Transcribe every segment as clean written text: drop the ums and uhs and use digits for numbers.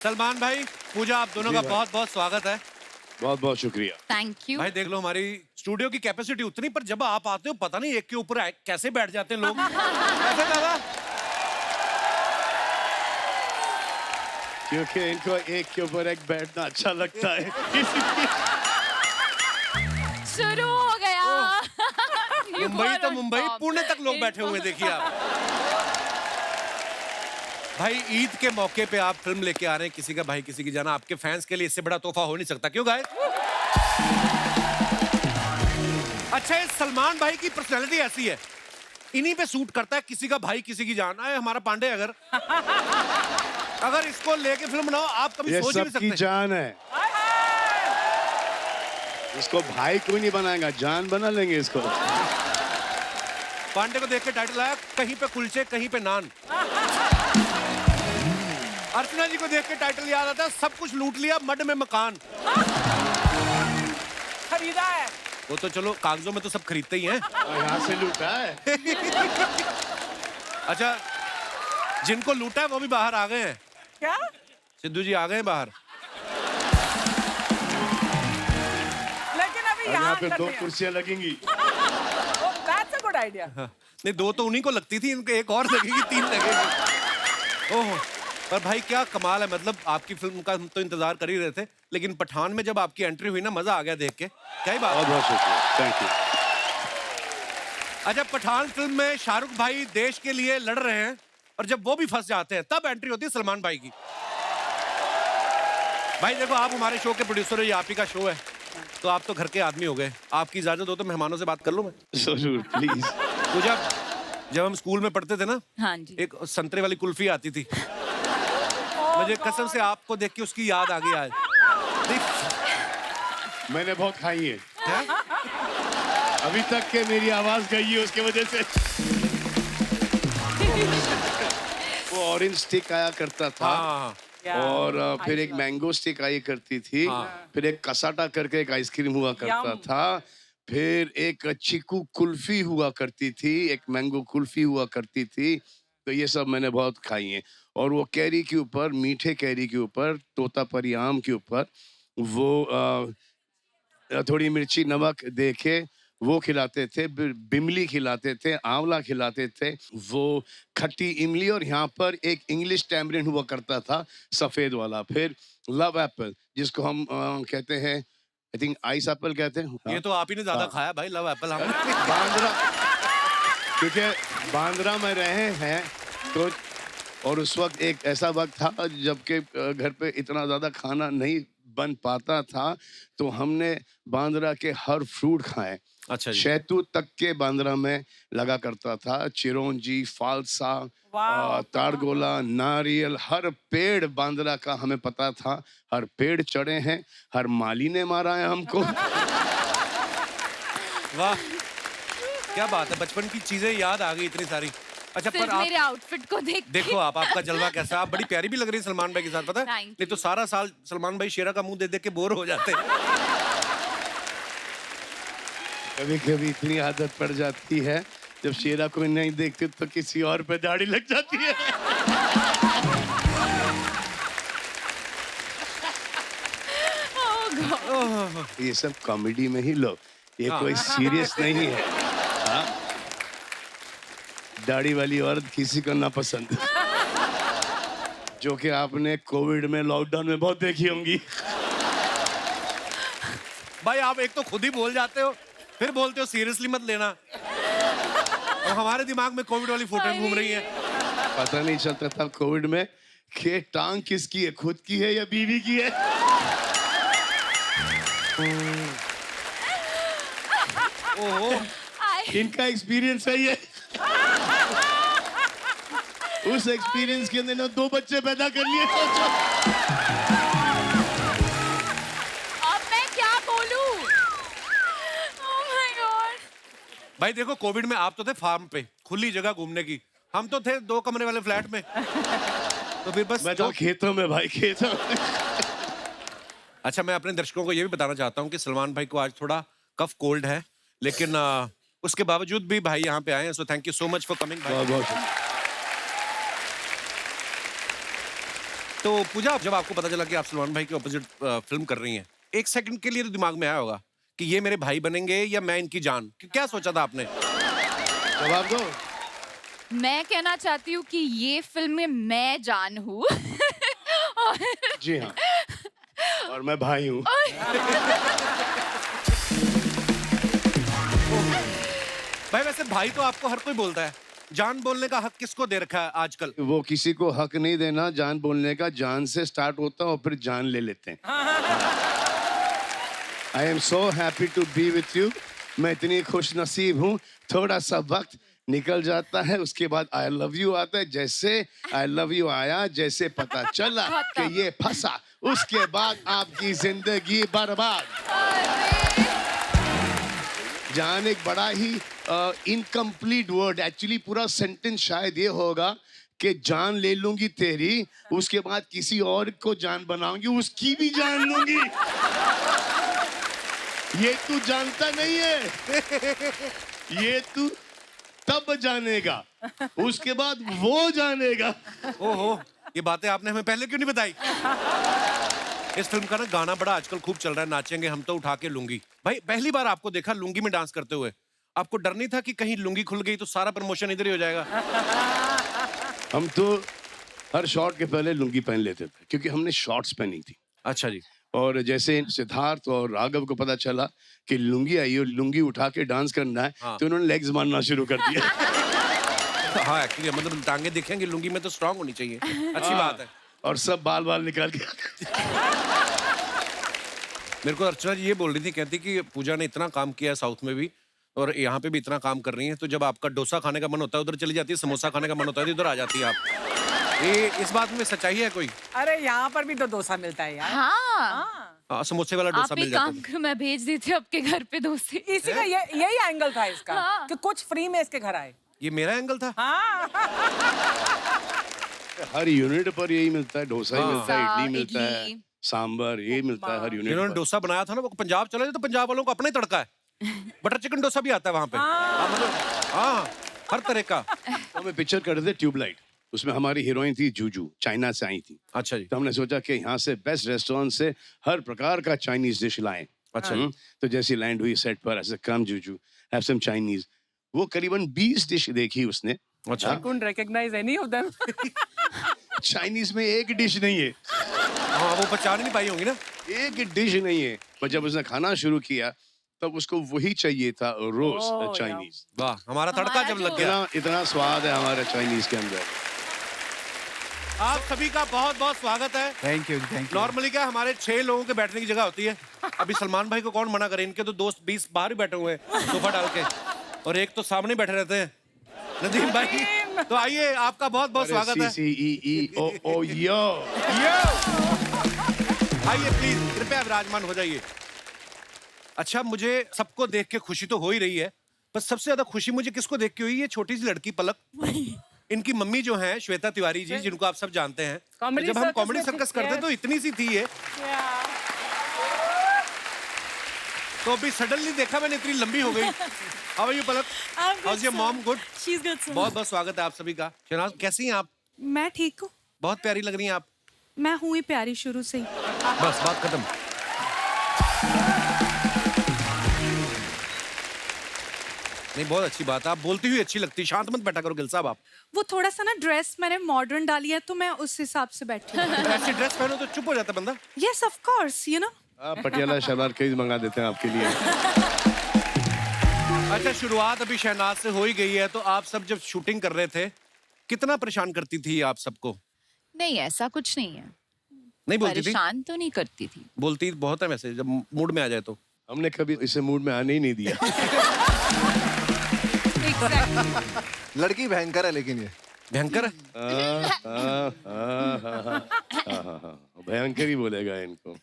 सलमान भाई, पूजा, आप दोनों का बहुत बहुत स्वागत है। बहुत बहुत शुक्रिया। Thank you. भाई देख लो, हमारी स्टूडियो की कैपेसिटी उतनी, पर जब आप आते हो पता नहीं एक के ऊपर कैसे बैठ जाते हैं लोग। कैसे दादा? क्योंकि इनको एक के ऊपर एक बैठना अच्छा लगता है। शुरू हो गया। मुंबई तो मुंबई, पुणे तक लोग बैठे हुए, देखिए आप। भाई ईद के मौके पे आप फिल्म लेके आ रहे हैं, किसी का भाई किसी की जाना। आपके फैंस के लिए इससे बड़ा तोहफा हो नहीं सकता, क्यों गाइस? अच्छा, ये सलमान भाई की पर्सनैलिटी ऐसी है, इन्हीं पे सूट करता है, किसी का भाई किसी की जान। आए हमारा पांडे, अगर इसको लेके फिल्म बनाओ, आप कभी ये सोच ही नहीं सबकी सकते। जान है। इसको भाई कोई नहीं बनाएगा, जान बना लेंगे इसको। पांडे को देख के टाइटल आया, कहीं पे कुलचे कहीं पे नान। अर्चना जी को देख के टाइटल याद आता है, सब कुछ लूट लिया मड में मकान। खरीदा है। वो तो चलो कागजों में तो सब खरीदते ही हैं। यहाँ से लूटा है। अच्छा, जिनको लूटा है वो भी बाहर आ गए हैं। क्या? सिद्धू जी आ गए हैं बाहर। लेकिन अभी और यहाँ यहाँ पे करते दो हैं। कुर्सियां लगेंगी। Oh, that's a good idea. हाँ। नहीं, दो तो उन्हीं को लगती थी, इनके एक और लगेगी, 3 लगेगी। ओह, पर भाई क्या कमाल है। मतलब आपकी फिल्म का हम तो इंतजार कर ही रहे थे, लेकिन पठान में जब आपकी एंट्री हुई ना, मजा आ गया देख के। क्या ही बात बहुत है। बहुत शुक्रिया, थैंक यू। अच्छा, पठान फिल्म में शाहरुख भाई देश के लिए लड़ रहे हैं, और जब वो भी फंस जाते हैं तब एंट्री होती है सलमान भाई की। भाई देखो, आप हमारे शो के प्रोड्यूसर हो, ये आप ही का शो है, तो आप तो घर के आदमी हो गए। आपकी इजाजत हो तो मेहमानों से बात कर लूं मैं? जरूर, प्लीज। तो जब हम स्कूल में पढ़ते थे ना, हाँ जी। एक संतरे वाली कुल्फी आती थी। मुझे कसम से आपको देख के उसकी याद आ गई आज। मैंने बहुत खाई है, क्या? अभी तक के मेरी आवाज गई है उसके वजह से। वो ऑरेंज स्टिक आया करता था। हाँ, और फिर एक मैंगो स्टिक आई करती थी। हाँ। फिर एक कसाटा करके एक आइसक्रीम हुआ करता यम। था। फिर एक चीकू कुल्फी हुआ करती थी, एक मैंगो कुल्फी हुआ करती थी। तो ये सब मैंने बहुत खाई हैं। और वो कैरी के ऊपर, मीठे कैरी के ऊपर, तोतापरी आम के ऊपर वो थोड़ी मिर्ची नमक दे के वो खिलाते थे। बिमली खिलाते थे, आंवला खिलाते थे, वो खट्टी इमली। और यहाँ पर एक इंग्लिश टैमरिन हुआ करता था, सफेद वाला। फिर लव एप्पल, जिसको हम कहते हैं, आई थिंक आइस एप्पल कहते हैं। ये तो आप ही ने ज्यादा खाया भाई, लव एप्पल। हमने बांद्रा, क्योंकि बांद्रा में रहे हैं तो। और उस वक्त एक ऐसा वक्त था जबकि घर पे इतना ज्यादा खाना नहीं बन पाता था, तो हमने बांद्रा के हर फ्रूट खाए। अच्छा जी। शहतूत तक के बांद्रा में लगा करता था। चिरौंजी, फालसा, वाह। तारगोला, नारियल, हर पेड़ बांद्रा का हमें पता था। हर पेड़ चढ़े हैं, हर माली ने मारा है हमको। वाह, क्या बात है, बचपन की चीजें याद आ गई इतनी सारी। अच्छा, पर सिर्फ आप मेरे आउटफिट को देख के। देखो, आपका जलवा कैसा है। आप बड़ी प्यारी भी लग रही है सलमान भाई के साथ, पता है? Thank नहीं तो सारा साल सलमान भाई शेरा का मुंह देख देख के बोर हो जाते हैं। कभी कभी इतनी आदत पड़ जाती है, जब शेरा कोई नहीं देखते तो किसी और पे दाढ़ी लग जाती है। Oh God. ये सब कॉमेडी में ही लो, ये हाँ। कोई सीरियस नहीं है। हाँ? दाढ़ी वाली औरत किसी को ना पसंद, जो कि आपने कोविड में, लॉकडाउन में बहुत देखी होंगी। भाई आप एक तो खुद ही बोल जाते हो, फिर बोलते हो सीरियसली मत लेना, और हमारे दिमाग में कोविड वाली फोटो घूम रही है। पता नहीं चलता था कोविड में कि टांग किसकी है, खुद की है या बीवी की है। ओहो, इनका एक्सपीरियंस है ये। उस एक्सपीरियंस के अंदर 2 बच्चे पैदा कर लिए। सोचो। अब मैं क्या बोलूं? Oh my God. भाई देखो, कोविड में आप तो थे फार्म पे, खुली जगह घूमने की। हम तो थे 2 कमरे वाले फ्लैट में। तो फिर बस मैं तो खेतों में भाई, खेतों में। अच्छा, मैं अपने दर्शकों को ये भी बताना चाहता हूँ कि सलमान भाई को आज थोड़ा कफ कोल्ड है, लेकिन उसके बावजूद भी भाई यहाँ पे आए हैं। So thank you so much for coming भाई। बहुत बहुत तो पूजा, जब आपको पता चला कि आप सलमान भाई के ऑपोजिट फिल्म कर रही हैं, एक सेकंड के लिए तो दिमाग में आया होगा कि ये मेरे भाई बनेंगे या मैं इनकी जान, क्या सोचा था आपने? जवाब दो। मैं कहना चाहती हूँ कि ये फिल्म में मैं जान हूँ। जी हाँ, और मैं भाई हूँ। भाई वैसे भाई तो आपको हर कोई बोलता है, जान बोलने का हक किसको दे रखा है आजकल? वो किसी को हक नहीं देना जान बोलने का, जान से स्टार्ट होता है और फिर जान ले लेते हैं। I am so happy to be with you. मैं इतनी खुश नसीब हूँ, थोड़ा सा वक्त निकल जाता है, उसके बाद आई लव यू आता है। जैसे आई लव यू आया, जैसे पता चला कि ये फंसा, उसके बाद आपकी जिंदगी बर्बाद। जान एक बड़ा ही इनकम्प्लीट वर्ड, एक्चुअली पूरा सेंटेंस शायद ये होगा कि जान ले लूंगी तेरी, उसके बाद किसी और को जान बनाऊंगी, उसकी भी जान लूंगी। ये तू जानता नहीं है, ये तू तब जानेगा, उसके बाद वो जानेगा। ओहो, ये बातें आपने हमें पहले क्यों नहीं बताई? इस फिल्म का ना गाना बड़ा आजकल खूब चल रहा है, नाचेंगे हम तो उठा के लुंगी। भाई पहली बार आपको देखा लुंगी में डांस करते हुए, आपको डर नहीं था कि कहीं लुंगी खुल गई तो सारा प्रमोशन इधर ही हो जाएगा? हम तो हर शॉट के पहले लुंगी पहन लेते थे, क्योंकि हमने शॉर्ट्स पहनी थी। अच्छा जी। और जैसे सिद्धार्थ और राघव को पता चला कि लुंगी आई और लुंगी उठा के डांस करना है, हाँ। तो उन्होंने लेग्स मारना शुरू कर दिया। हाँ एक्चुअली मतलब टांगे दिखेंगे, लुंगी में तो स्ट्रांग होनी चाहिए। अच्छी बात है। और सब बाल बाल निकाल के मेरे को अर्चना जी ये बोल रही थी, कहती कि पूजा ने इतना काम किया है साउथ में भी और यहाँ पे भी इतना काम कर रही है, तो जब आपका डोसा खाने का मन होता है उधर चली जाती है, समोसा खाने का मन होता है उधर आ जाती है आप। ये इस बात में सच्चाई है कोई? अरे यहाँ पर भी तो डोसा मिलता है यार। हाँ, समोसे वाला डोसा आप मिल एक जाता काम है। करो, मैं भेज देती हूँ आपके घर पे डोसे। इसी का यही एंगल था इसका, हाँ। कि कुछ फ्री में इसके घर आए। ये मेरा एंगल था? हाँ। हर यूनिट पर यही मिलता है, डोसा ही हाँ। मिलता है, इडली मिलता है, इडली। सांबर ये मिलता है हर यूनिट जिन्होंने पर। डोसा बनाया था ना, वो पंजाब चले गए तो पंजाब वालों को अपना ही तड़का है। बटर चिकन डोसा भी आता है वहाँ पे। हाँ, मतलब हाँ, हर तरह का। तो हमें पिक्चर कर रहे थे ट्यूबलाइट, उसमें हमारी हीरोइन थी जूजू, चाइना से आई थी। अच्छा जी। तो हमने सोचा कि यहाँ से बेस्ट रेस्टोरेंट से हर प्रकार का चाइनीज डिश लाएं। अच्छा। तो जैसी लैंड हुई सेट पर, ऐसे कम जूजू हैव सम चाइनीज, वो करीबन 20 डिश देखी उसने। अच्छा। couldn't recognize any of them. Chinese में एक डिश नहीं है, हाँ वो पहचान नहीं पाई होंगी ना। एक डिश नहीं है, पर जब उसने खाना शुरू किया तब उसको वही चाहिए था, रोज चाइनीज। वाह, हमारा तड़का जब लग गया। इतना स्वाद है हमारे चाइनीज के अंदर। आप सभी का बहुत बहुत स्वागत है। Thank you thank you. Normally क्या हमारे 6 लोगों के बैठने की जगह होती है, अभी सलमान भाई को कौन मना करे, इनके तो दोस्त 20 बाहर ही बैठे हुए हैं सोफा डाल के, और एक तो सामने बैठे रहते हैं, नदीम भाई। तो आइए, आपका बहुत बहुत स्वागत है। CCEO यो। आइए प्लीज, कृपया विराजमान हो जाइए। अच्छा, मुझे सबको देख के खुशी तो हो ही रही है, पर सबसे ज्यादा खुशी मुझे किसको देख के हुई, ये छोटी सी लड़की पलक। इनकी मम्मी जो है श्वेता तिवारी जी, जिनको आप सब जानते हैं, Comedy जब हम circus कॉमेडी में सर्कस थी, करते yes. तो इतनी सी थी ये, तो अभी सडनली देखा मैंने इतनी लंबी हो गई। How are you Palak? How's your mom? Good. She's good, sir. बहुत बहुत स्वागत है आप सभी का। शहनाज कैसी हैं आप? मैं ठीक हूँ। बहुत प्यारी लग रही हैं आप। मैं हुई प्यारी शुरू से ही। बस बात खत्म। नहीं, बहुत अच्छी बात है, आप बोलती हुई अच्छी लगती। शांत मत बैठा करो गिल साहब आप। वो थोड़ा सा ना ड्रेस मैंने मॉडर्न डाली है, तो मैं उस हिसाब से बैठी हूँ। ऐसी ड्रेस पहनो तो चुप हो जाता बंदा। Yes, of course, you know. Patiala salwar कई मंगा देते हैं आपके लिए। अच्छा, शुरुआत अभी शहनाज से हो ही गई है, तो आप सब जब शूटिंग कर रहे थे कितना परेशान करती थी आप सबको? नहीं, ऐसा कुछ नहीं है। नहीं बोलती थी? परेशान तो नहीं करती थी। बोलती बहुत है वैसे, जब मूड में आ जाए तो। हमने कभी इसे मूड में आने ही नहीं दिया। लड़की भयंकर है लेकिन ये भयंकर है। भयंकर ही बोलेगा इनको।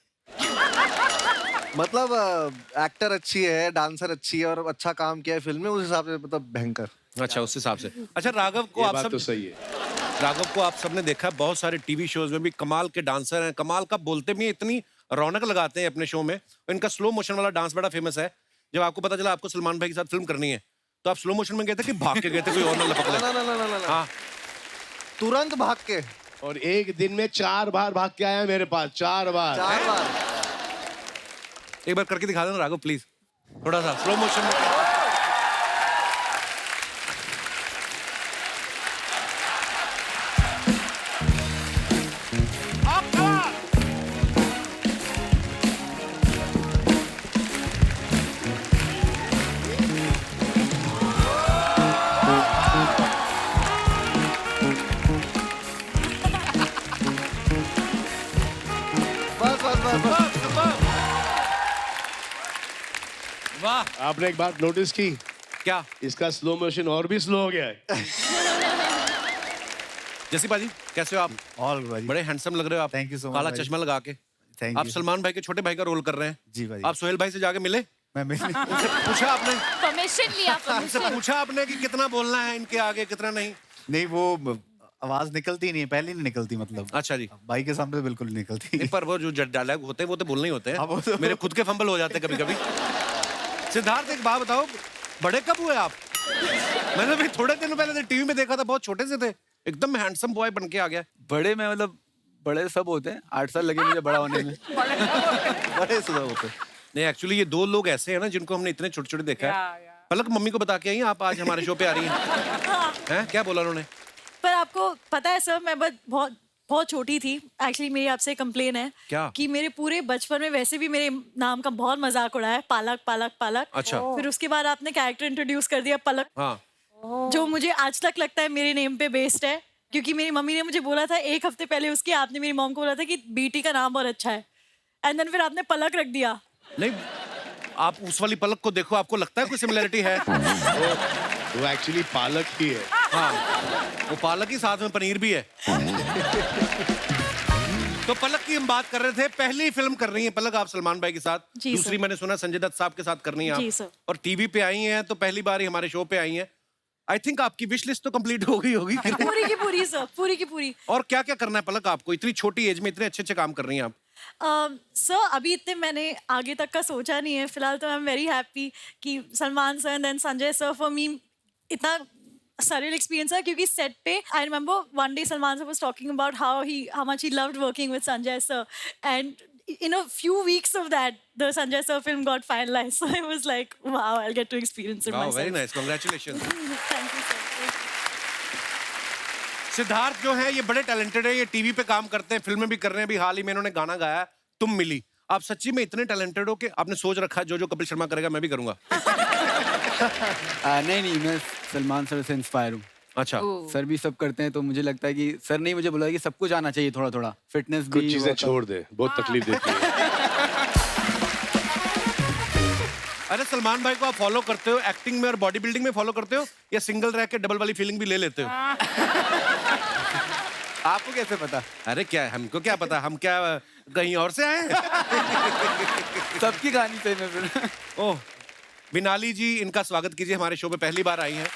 मतलब एक्टर अच्छी है, डांसर अच्छी है और अच्छा काम किया है फिल्म में, उस हिसाब से मतलब भयंकर। अच्छा, उस हिसाब से। अच्छा, राघव को ये आप बात सब तो सही है। राघव को आप सबने देखा, बहुत सारे टीवी शोज में भी कमाल के डांसर हैं, कमाल का बोलते भी हैं, इतनी रौनक लगाते हैं अपने शो में। इनका स्लो मोशन वाला डांस बड़ा फेमस है। जब आपको पता चला आपको सलमान भाई के साथ फिल्म करनी है, तो आप स्लो मोशन में गए थे कि भाग के गए थे, कोई और ना लपक ले? ना ना ना ना ना हाँ, तुरंत भाग के और एक दिन में 4 बार भाग के आया मेरे पास, 4 बार। 4 बार। एक बार करके दिखा देना राघव प्लीज, थोड़ा सा स्लो मोशन में। बस बस बस बस। वाह, आपने एक बात नोटिस की, क्या इसका स्लो मोशन और भी स्लो हो गया है। जैसी बाजी कैसे हो आप? ऑल भाई, बड़े हैंडसम लग रहे हो आप। Thank you so much काला भाई। चश्मा लगा के। थैंक आप यू। सलमान भाई के छोटे भाई का रोल कर रहे हैं। जी भाई। आप सोहेल भाई से जाके मिले, मैं उनसे पूछा आपने? परमिशन लिया, उनसे परमिशन। पूछा आपने कि कितना बोलना है इनके आगे, कितना नहीं? नहीं, वो आवाज निकलती नहीं है, पहले नहीं निकलती, मतलब अच्छा जी। भाई के सामने तो बिल्कुल नहीं निकलती। नहीं, पर वो जो डायलॉग होते हैं वो तो बोलने ही होते हाँ, वो हैं। तो- मेरे खुद के फंबल हो जाते हैं कभी कभी। सिद्धार्थ एक बात बताओ, बड़े कब हुए आप? मैंने भी थोड़े दिन पहले टीवी में देखा था, बहुत छोटे से थे, एकदम हैंडसम बॉय बन के आ गया। बड़े में मतलब बड़े सब होते हैं, 8 साल लगे मुझे बड़ा होने में। बड़े सुधर होते। नहीं, एक्चुअली ये 2 लोग ऐसे हैं ना जिनको हमने इतने छोटे छोटे देखा है। या। पलक मम्मी को बता के आई आप आज हमारे शो पे आ रही हैं? हैं? क्या बोला उन्होंने? पर आपको पता है सर, मैं बहुत बहुत छोटी थी। एक्चुअली मेरी आपसे कंप्लेन है क्या? कि मेरे पूरे बचपन में वैसे भी मेरे नाम का बहुत मजाक उड़ाया है, पालक पालक पालक। अच्छा। फिर उसके बाद आपने कैरेक्टर इंट्रोड्यूस कर दिया पलक, हाँ, जो मुझे आज तक लगता है मेरे नेम पे बेस्ड है, क्योंकि मेरी मम्मी ने मुझे बोला था 1 हफ्ते पहले उसके, आपने मेरी मॉम को बोला था कि बेटी का नाम बहुत अच्छा है, एंड देन फिर आपने पलक रख दिया। नहीं, आप उस वाली पलक को देखो, आपको लगता है कोई सिमिलरिटी है? वो एक्चुअली पालक ही है। हाँ, वो पालक ही साथ में पनीर भी है। तो पलक की हम बात कर रहे थे, पहली फिल्म कर रही है पलक आप सलमान भाई के साथ। जी, दूसरी सर। मैंने सुना संजय दत्त साहब के साथ करनी है आप। जी, सर। और टीवी पे आई हैं तो पहली बार ही हमारे शो पे आई हैं। आई थिंक आपकी विश लिस्ट तो कंप्लीट हो गई होगी। पूरी की पूरी सर, पूरी की पूरी। और क्या क्या करना है पलक आपको? इतनी छोटी एज में इतने अच्छे अच्छे काम कर रही हैं आप। सर अभी इतने मैंने आगे तक का सोचा नहीं है फिलहाल, तो आई एम वेरी हैप्पी कि Salman sir and then Sanjay sir, for me इतना surreal experience है, क्योंकि सेट पे I remember one day Salman sir was talking about how much he loved working with Sanjay sir, and in a few weeks of that the Sanjay sir film got finalized, so I was like wow, I'll get to experience it myself. Very nice, congratulations. Thank you sir. Siddharth जो है ये बड़े talented है, ये TV पे काम करते हैं, फिल्में भी कर रहे हैं। अभी हाल ही में इन्होंने गाना गाया है, तुम मिली। आप सच्ची में इतने टैलेंटेड हो कि आपने सोच रखा है जो कपिल शर्मा करेगा मैं भी करूंगा? नहीं, मैं सलमान सर से इंस्पायर हूँ। अच्छा। सर भी सब करते हैं तो मुझे लगता है कि सर ने ही मुझे बोला कि सब कुछ आना चाहिए, थोड़ा थोड़ा फिटनेस भी। कुछ चीजें छोड़ दे, बहुत तकलीफ देती है। अरे सलमान भाई को आप फॉलो करते हो एक्टिंग में और बॉडी बिल्डिंग में फॉलो करते हो, या सिंगल रह के डबल वाली फीलिंग भी ले लेते हो? आपको कैसे पता? अरे क्या है, हमको क्या पता, हम क्या कहीं और से आए हैं? सबकी कहानी सही में फिर। ओह, बिनाली जी, इनका स्वागत कीजिए, हमारे शो पे पहली बार आई हैं।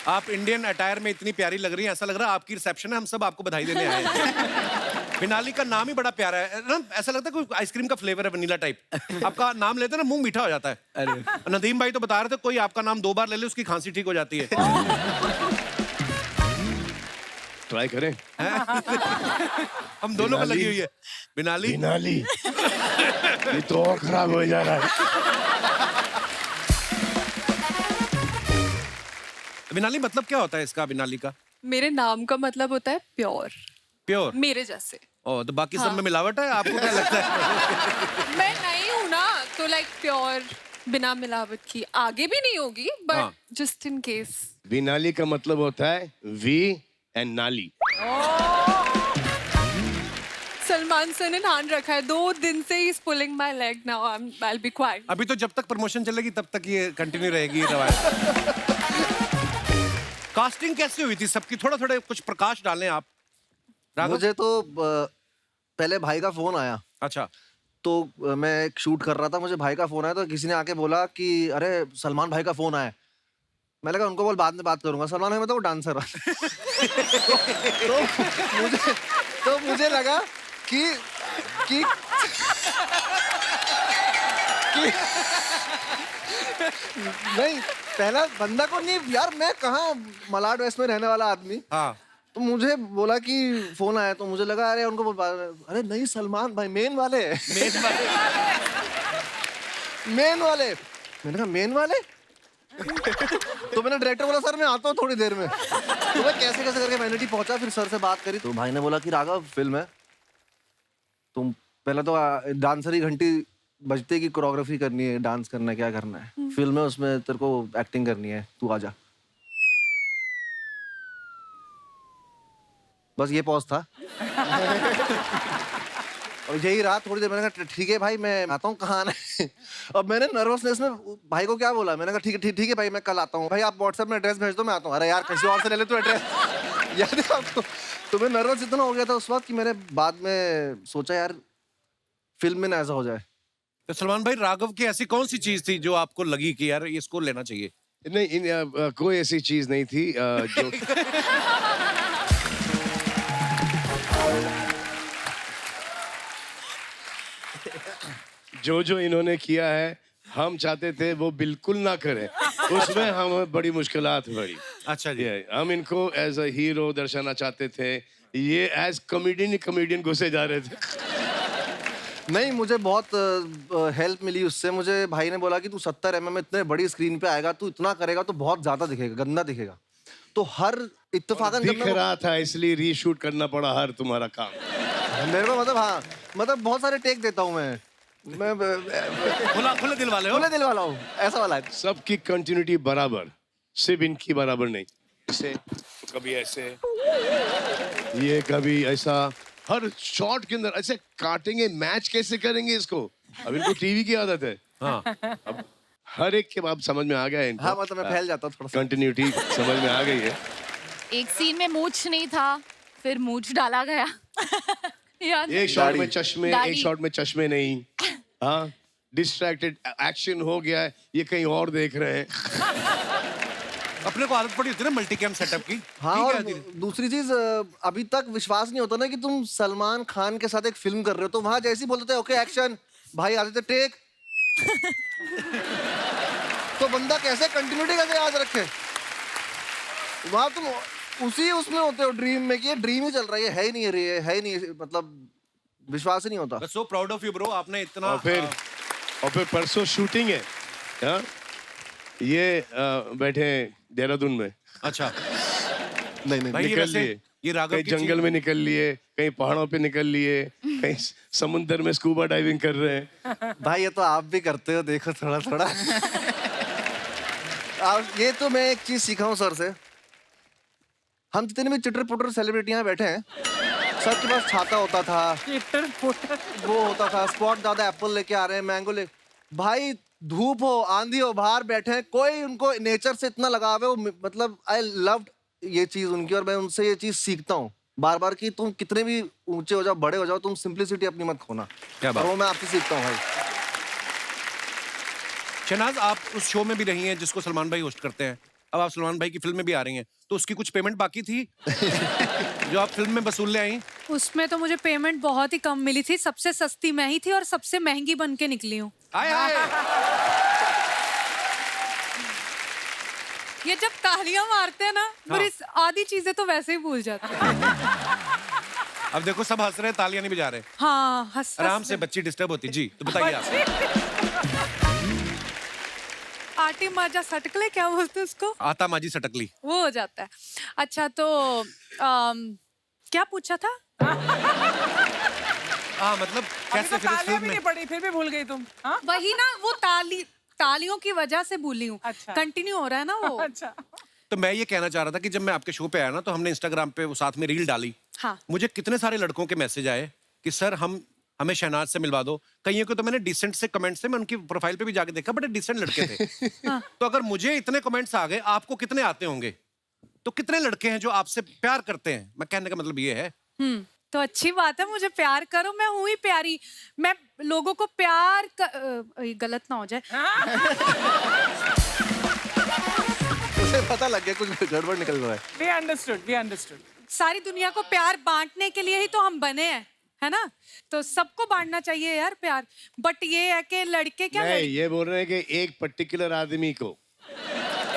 आप इंडियन अटायर में इतनी प्यारी लग रही हैं, ऐसा लग रहा है आपकी रिसेप्शन है, हम सब आपको बधाई देने आए हैं। बिनाली का नाम ही बड़ा प्यारा है ना, ऐसा लगता है कोई आइसक्रीम का फ्लेवर है, वनीला टाइप। आपका नाम लेते हैं ना मुंह मीठा हो जाता है। अरे नदीम भाई तो बता रहे थे कोई आपका नाम 2 बार ले ले उसकी खांसी ठीक हो जाती है। ट्राई करें। हम दोनों को बिनाली। लगी हुई है। बिनाली, बिनाली, ये तो और खराब हो जा रहा है। बिनाली मतलब क्या होता है इसका, बिनाली का? मेरे नाम का मतलब होता है प्योर, प्योर। मेरे जैसे। ओ, तो बाकी सब में मिलावट है, आपको क्या लगता है? मैं नहीं हूँ ना, तो लाइक प्योर बिना मिलावट की आगे भी नहीं होगी, हाँ। But just in case. बिनाली का मतलब होता है वी एंड नाली। सलमान सर ने ध्यान रखा है, 2 दिन से ही pulling my leg, now I will be quiet. अभी तो जब तक प्रमोशन चलेगी तब तक ये कंटिन्यू रहेगी ये रवायत। कास्टिंग कैसे हुई थी सबकी? थोड़ा थोड़ा कुछ प्रकाश डालें आप। राघव? मुझे तो पहले भाई का फोन आया, अच्छा। तो मैं एक शूट कर रहा था, मुझे भाई का फोन आया, तो किसी ने आके बोला कि अरे सलमान भाई का फोन आया। मैंने कहा उनको बोल बाद में बात करूंगा, सलमान भाई मतलब वो डांसर तो मुझे लगा कि कि नहीं, पहला बंदा को नहीं यार, मैं कहाँ मलाड वेस्ट में रहने वाला आदमी, हाँ तो मुझे बोला कि फोन आया, तो मुझे लगा अरे उनको अरे नहीं सलमान भाई मेन वाले मेन वाले। मैंने कहा मेन वाले तो मैंने डायरेक्टर बोला सर मैं आता हूँ थोड़ी देर में। तो मैं कैसे कैसे करके वैनिटी पहुंचा, फिर सर से बात करी तो भाई ने बोला कि राघव फिल्म है, तुम पहले तो डांसर ही घंटी बजते की कोरियोग्राफी करनी है, डांस करना है, क्या करना है, फिल्म है उसमें तेरे को एक्टिंग करनी है, तू आजा। बस ये पॉज था और यही रहा थोड़ी देर। मैंने कहा ठीक है भाई मैं आता हूँ, कहाँ आना है। अब मैंने नर्वसनेस में भाई को क्या बोला, मैंने कहा ठीक है भाई मैं कल आता हूँ। भाई आप व्हाट्सएप में एड्रेस भेज दो मैं आता हूँ। अरे यार किसी और से ले ले तू एड्रेस याद है आपको। तो मैं नर्वस इतना हो गया था उस वक्त कि मैंने बाद में सोचा यार फिल्म में ना ऐसा हो जाए। तो सलमान भाई राघव की ऐसी कौन सी चीज थी जो आपको लगी कि यार इसको लेना चाहिए? नहीं, कोई ऐसी चीज नहीं थी जो इन्होंने किया है हम चाहते थे वो बिल्कुल ना करें, उसमें हमें बड़ी मुश्किलात पड़ी। अच्छा जी। हम इनको एज अ हीरो दर्शाना चाहते थे, ये एज कॉमेडियन घुसे जा रहे थे। नहीं मुझे बहुत हेल्प मिली उससे। मुझे भाई ने बोला कि तू 70 mm में इतने बड़ी स्क्रीन पे आएगा, तू इतना करेगा तो बहुत ज्यादा दिखेगा, गंदा दिखेगा। तो हर इत्तेफाकन दिख रहा था इसलिए रीशूट करना पड़ा हर तुम्हारा काम। मेरे को मतलब हाँ मतलब बहुत सारे टेक देता हूँ मैं खुले दिल वाले हो? खुले दिल वाला हूँ, ऐसा वाला है। सबकी कंटिन्यूटी बराबर, सिर्फ इनकी बराबर नहीं। ऐसे कभी ऐसे, ये कभी ऐसा, हर शॉट के अंदर ऐसे काटेंगे। मैच कैसे करेंगे इसको? अब इनको टीवी की आदत है। हाँ अब हर एक के बाद समझ में आ गया है इनको। हाँ मतलब मैं फैल जाता हूँ थोड़ा सा। कंटिन्यूटी समझ में आ गई है। एक सीन में मूछ नहीं था, फिर मूछ डाला गया याद है? एक शॉट में चश्मे, दाढ़ी। एक शॉट में चश्मे नहीं। हाँ, डिस्ट्रैक्टेड एक्शन हो गया है, ये कहीं और देख रहे हैं। अपने को आदत पड़ी होती है ना मल्टी कैम सेटअप की। हाँ ठीक और है धीरे- दूसरी चीज अभी तक विश्वास नहीं होता ना कि तुम सलमान खान के साथ एक फिल्म कर रहे हो। तो वहां जैसे ही बोलते थे ओके एक्शन, भाई आते थे टेक तो बंदा कैसे कंटिन्यूटी कैसे याद रखे? वहां तुम उसी उसमें होते हो ड्रीम में कि ये ड्रीम ही चल रहा है ही नहीं है ही नहीं, मतलब विश्वास ही नहीं होता। So proud of you bro, आपने इतना और फिर परसों शूटिंग है। हाँ? ये बैठे देहरादून में। अच्छा नहीं भाई ये निकल वैसे लिए, ये राघव कहीं की जंगल चीज- में निकल लिए, कहीं पहाड़ों पे निकल लिए, कहीं समुद्र में स्कूबा डाइविंग कर रहे हैं। भाई ये तो आप भी करते हो, देखो थोड़ा थोड़ा ये तो मैं एक चीज सीखा हूँ सर से। हम जितने भी चिटर पुटर सेलिब्रिटियां बैठे हैं, सबके पास छाता होता था, वो होता था, स्पॉट ज्यादा एप्पल लेके आ रहे हैं, मैंगो ले। भाई धूप हो आंधी हो बाहर बैठे हैं, कोई उनको नेचर से इतना लगाव है। वो मतलब आई लव्ड ये चीज उनकी, और मैं उनसे ये चीज सीखता हूँ बार बार कि तुम कितने भी ऊंचे हो जाओ, बड़े हो जाओ, तुम सिंप्लिसिटी अपनी मत खोना। क्या बात। और वो मैं आपसे सीखता हूँ भाई। शहनाज आप उस शो में भी रही हैं जिसको सलमान भाई होस्ट करते हैं, अब आप सलमान भाई की फिल्म में भी आ रही हैं, तो उसकी कुछ पेमेंट बाकी थी जो आप फिल्म में वसूल ले आई? उसमें तो मुझे पेमेंट बहुत ही कम मिली थी। सबसे सस्ती मैं ही थी और सबसे महंगी बन के निकली हूँ। आए आए ये जब तालियां मारते हैं ना, मेरी आधी चीजें तो वैसे ही भूल जाती हैं। अब देखो सब हंस रहे हैं, तालियां नहीं बजा रहे। हाँ हंस आराम से, बच्ची डिस्टर्ब होती। जी तो बताइए आप। आटी माजा सटकले क्या बोलते हैं उसको? आता माजी सटकली। वो हो जाता है। अच्छा तो क्या पूछा था? हाँ मतलब अभी कैसे तो फिर इस तालियां फिल्म भी में? नहीं पड़ी, फिर भी भूल गई तुम। हाँ? वही ना, वो तालियों की वजह से भूली हूँ। अच्छा। कंटिन्यू हो रहा है ना वो। अच्छा तो मैं ये कहना चाह रहा था कि जब मैं आपके शो पे आया ना, तो हमने इंस्टाग्राम पे वो साथ में रील डाली। हाँ। मुझे कितने सारे लड़कों के मैसेज आए कि सर हमें शहनाज से मिलवा दो। कईयों को तो मैंने डिसेंट से कमेंट से, मैं उनकी प्रोफाइल पे भी जाके देखा, बड़े डिसेंट लड़के थे। तो अगर मुझे इतने कमेंट्स आ गए, आपको कितने आते होंगे? तो कितने लड़के हैं जो आपसे प्यार करते हैं? मैं कहने का मतलब ये है। तो अच्छी बात है, मुझे प्यार करो, मैं हूँ ही प्यारी। मैं लोगों को प्यार गलत ना हो जाए। उसे पता लग गया कुछ गड़बड़ निकल रहा है। we understood सारी दुनिया को प्यार बांटने के लिए ही तो हम बने हैं। है ना? तो सबको बांटना चाहिए यार प्यार, बट ये है कि लड़के क्या नहीं, ये बोल रहे हैं कि एक पर्टिकुलर आदमी को।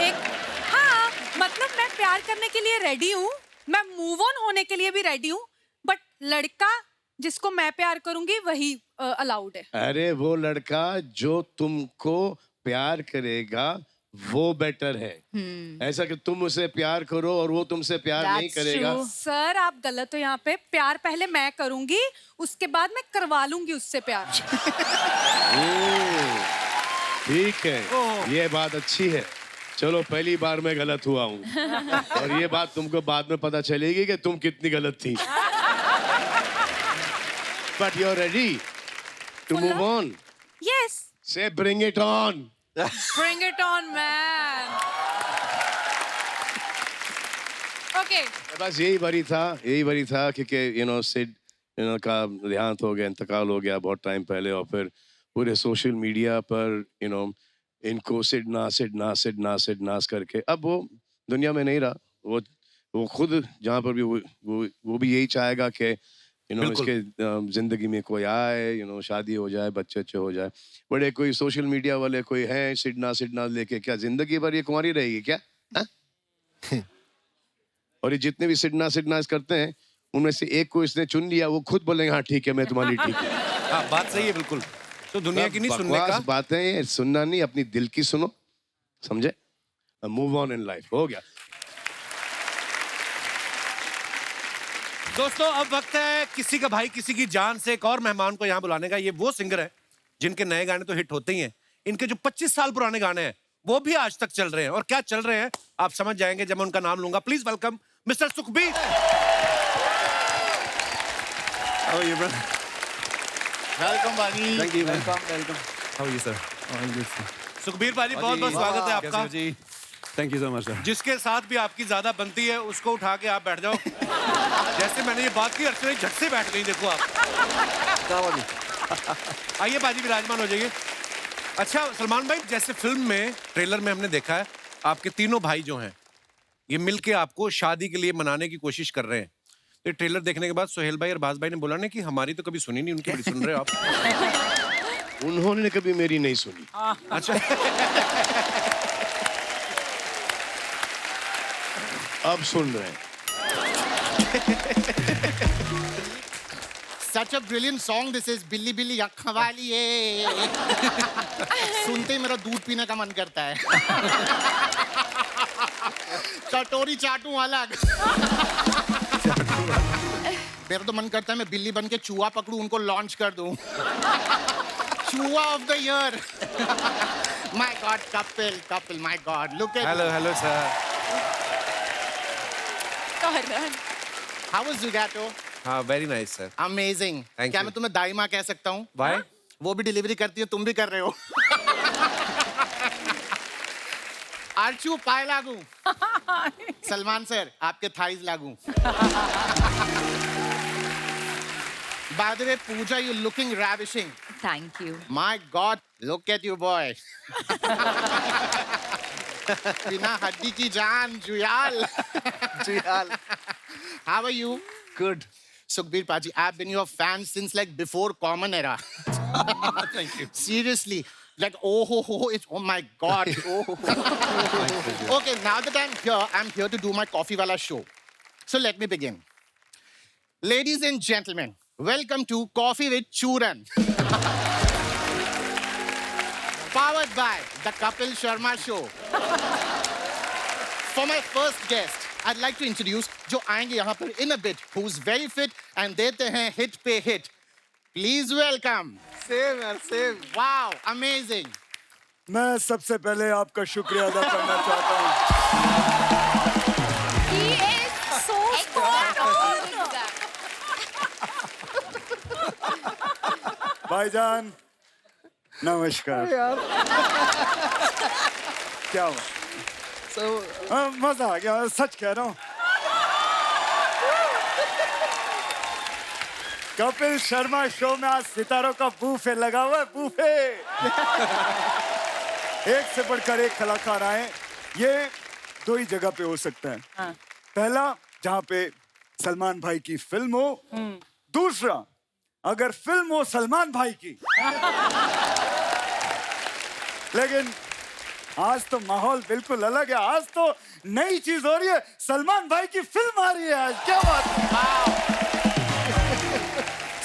एक हाँ, मतलब मैं प्यार करने के लिए रेडी हूँ, मैं मूव ऑन होने के लिए भी रेडी हूँ, बट लड़का जिसको मैं प्यार करूंगी वही अलाउड है। अरे वो लड़का जो तुमको प्यार करेगा वो बेटर है। ऐसा कि तुम उसे प्यार करो और वो तुमसे प्यार नहीं That's करेगा। true. सर आप गलत हो यहाँ पे, प्यार पहले मैं करूंगी, उसके बाद मैं करवा लूंगी उससे प्यार। ठीक है, ये बात अच्छी है। चलो पहली बार मैं गलत हुआ हूँ और ये बात तुमको बाद में पता चलेगी कि तुम कितनी गलत थी। But you're ready to move on. Yes, Say bring it on. bring it on man. Okay. बस यही वरी था कि सिड का देहांत हो गया, इंतकाल हो गया बहुत टाइम पहले, और फिर पूरे सोशल मीडिया पर इनको सिड नास करके अब वो दुनिया में नहीं रहा। वो खुद जहाँ पर भी वो भी यही चाहेगा कि इसके जिंदगी में कोई आए, शादी हो जाए, बच्चे अच्छे हो जाए। बड़े कोई सोशल मीडिया वाले कोई हैं सिड नास लेके, क्या जिंदगी भर ये कुंवारी रहेगी क्या? और ये जितने भी सिड नास करते हैं उनमें से एक को इसने चुन लिया, वो खुद बोलेंगे हाँ ठीक है मैं तुम्हारी ठीक है। हाँ बात सही है बिल्कुल। तो दुनिया की नहीं सुनने का। बकवास बातें सुनना नहीं, अपनी दिल की सुनो, समझे? Move on in life. हो गया दोस्तों, अब वक्त है किसी का भाई किसी की जान से एक और मेहमान को यहाँ बुलाने का। ये वो सिंगर है जिनके नए गाने तो हिट होते ही हैं, इनके जो 25 साल पुराने गाने हैं वो भी आज तक चल रहे हैं। और क्या चल रहे हैं आप समझ जाएंगे जब मैं उनका नाम लूंगा। Please welcome mister Sukhbir. Welcome बाजी। Thank you. Welcome. How are you sir? Sukhbir भाजी बहुत बहुत स्वागत है आपका। जी thank you so much sir. जिसके साथ भी आपकी ज्यादा बनती है उसको उठा के आप बैठ जाओ। जैसे मैंने ये बात की अर्चना झट से बैठ गई, देखो आप। आइए बाजी विराजमान हो जाइए। अच्छा सलमान भाई, जैसे फिल्म में ट्रेलर में हमने देखा है आपके तीनों भाई जो हैं ये मिलके आपको शादी के लिए मनाने की कोशिश कर रहे हैं। तो ये ट्रेलर देखने के बाद सोहेल भाई और बाज भाई ने बोला ना कि हमारी तो कभी सुनी नहीं, उनकी बड़ी सुन रहे हो आप। उन्होंने कभी मेरी नहीं सुनी। अच्छा अब सुन रहे हैं। Such a brilliant song this is, बिल्ली बिल्ली अक्खा वाली ये। सुनते ही मेरा दूध पीने का मन करता है। कटोरी चाटूं अलग। मेरा तो मन करता है मैं बिल्ली बन के चूहा पकड़ूं, उनको लॉन्च कर दूं। चूहा of the year. My God, couple, my God, look at. Hello sir. How was Zugato? हाँ very nice sir. Amazing. Thank क्या you. मैं तुम्हें दाई माँ कह सकता हूँ? Why? वो भी डिलीवरी करती है, तुम भी कर रहे हो। आर्चू पाए लागू। सलमान सर आपके थाइज लागू। By the way, Pooja, you're looking ravishing. Thank you. My God, look at you, boy. बिना हड्डी की जान, Juyal. Juyal. How are you? Good. Sukhbir Paji, I've been your fan since like before Common Era. Thank you. Seriously, like oh my God. Okay, now that I'm here to do my Coffee Wala show. So let me begin. Ladies and gentlemen, welcome to Coffee with Churan. Powered by the Kapil Sharma Show. For my first guest, I'd like to introduce जो आएंगे यहाँ पर in a bit, who's very fit and देते हैं hit पे hit. Please welcome. Same यार, same. Wow, amazing. मैं सबसे पहले आपका शुक्रिया अदा करना चाहता हूँ। He is so spot on. भाईजान नमस्कार। क्या हुआ? मजा आ गया, सच कह रहा हूँ। कपिल शर्मा शो में आज सितारों का बूफे लगा हुआ है, बूफे। एक से बढ़कर एक कलाकार आए। ये दो ही जगह पे हो सकता है। पहला जहाँ पे सलमान भाई की फिल्म हो, दूसरा अगर फिल्म हो सलमान भाई की। लेकिन आज तो माहौल बिल्कुल अलग है। आज तो नई चीज हो रही है, सलमान भाई की फिल्म आ रही है आज। क्या बात है।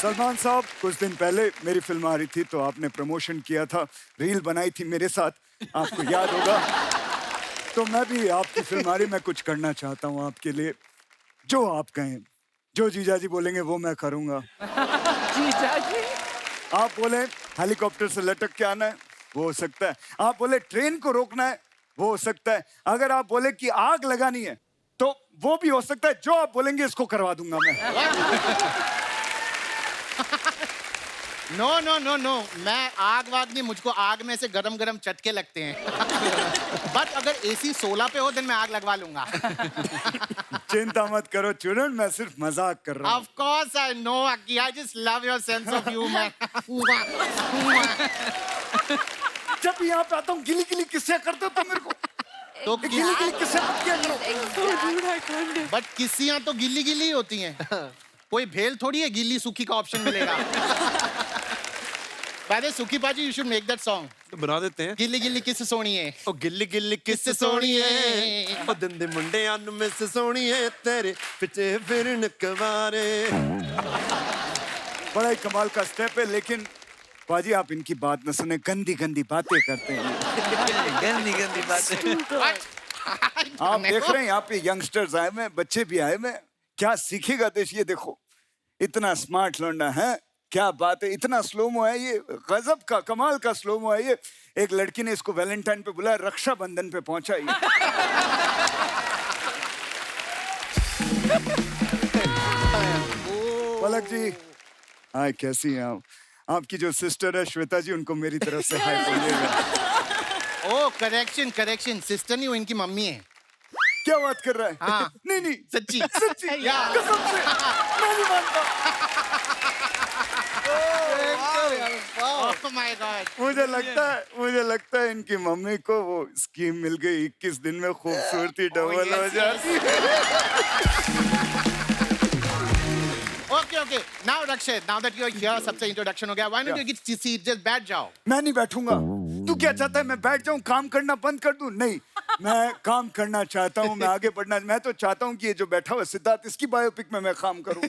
सलमान साहब, कुछ दिन पहले मेरी फिल्म आ रही थी तो आपने प्रमोशन किया था, रील बनाई थी मेरे साथ, आपको याद होगा। तो मैं भी आपकी फिल्म आ रही, मैं कुछ करना चाहता हूँ आपके लिए। जो आप कहें, जो जीजा जी बोलेंगे वो मैं करूँगा। जीजा जी आप बोले हेलीकॉप्टर से लटक के आना है, वो हो सकता है। आप बोले ट्रेन को रोकना है, वो हो सकता है। अगर आप बोले कि आग लगानी है तो वो भी हो सकता है। जो आप बोलेंगे इसको करवा दूंगा मैं। नो नो नो नो, मैं आग वाग नहीं, मुझको आग में से गरम गरम चटके लगते हैं। बट अगर AC 16 पे हो तो मैं आग लगवा लूंगा। चिंता मत करो चूरन, मैं सिर्फ मजाक कर रहा हूँ। Of course I know, Aki. I just love your sense of humor. जब यहाँ पे आता हूँ गिली गिली किस्से करते हो तो मेरे को तो गिली गिली किस्से मत किया करो। बट किस्सियां तो गिल्ली गिल्ली ही होती हैं। कोई भेल थोड़ी है गिल्ली सूखी का ऑप्शन मिलेगा। पहले सुखी पाजी, you should make that song. तो बना देते हैं। गिल्ली गिल्ली किस सोनी है, ओ गिल्ली गिल्ली किस सोनी है, ओ दंदे मुंडे अन में से सोनी है, तेरे पिछे फिरन कवारे। बड़ा ही कमाल का स्टेप है, लेकिन बाजी आप इनकी बात न सुने, गंदी गंदी बातें करते हैं। गंदी गंदी बातें। आप देख रहे हैं यहाँ पे यंगस्टर्स आए हुए हैं, बच्चे भी आए हुए हैं। क्या सीखेगा देश, ये देखो इतना स्मार्ट लौंडा है, क्या बात है। इतना स्लोमो है ये, गजब का कमाल का स्लोमो है ये। एक लड़की ने इसको वैलेंटाइन पे बुलाया, रक्षाबंधन पे पहुंचा ये। पलक जी, हाय, कैसी हैं आप? आपकी जो सिस्टर है श्वेता जी, उनको मेरी तरफ से हाय बोलिएगा। ओ करेक्शन करेक्शन, सिस्टर नहीं, वो इनकी मम्मी है। क्या बात कर रहा है? हाँ। नहीं नहीं, सच्ची सच्ची या। कसम से मैं नहीं मानता। Oh my God. मुझे लगता है इनकी मम्मी को वो स्कीम मिल गई, 21 दिन में खूबसूरती डबल हो जाती है। Okay, okay. Now Rakshit, now that you're here, सबसे introduction हो गया. Why don't you get seat? Just बैठ जाओ. मैं नहीं बैठूंगा। तू क्या चाहता है, मैं बैठ जाऊं, काम करना बंद कर दूं? नहीं, मैं काम करना चाहता हूं, मैं आगे बढ़ना। मैं तो चाहता हूं कि ये जो बैठा हुआ सिद्धार्थ, इसकी बायोपिक में मैं काम करूं।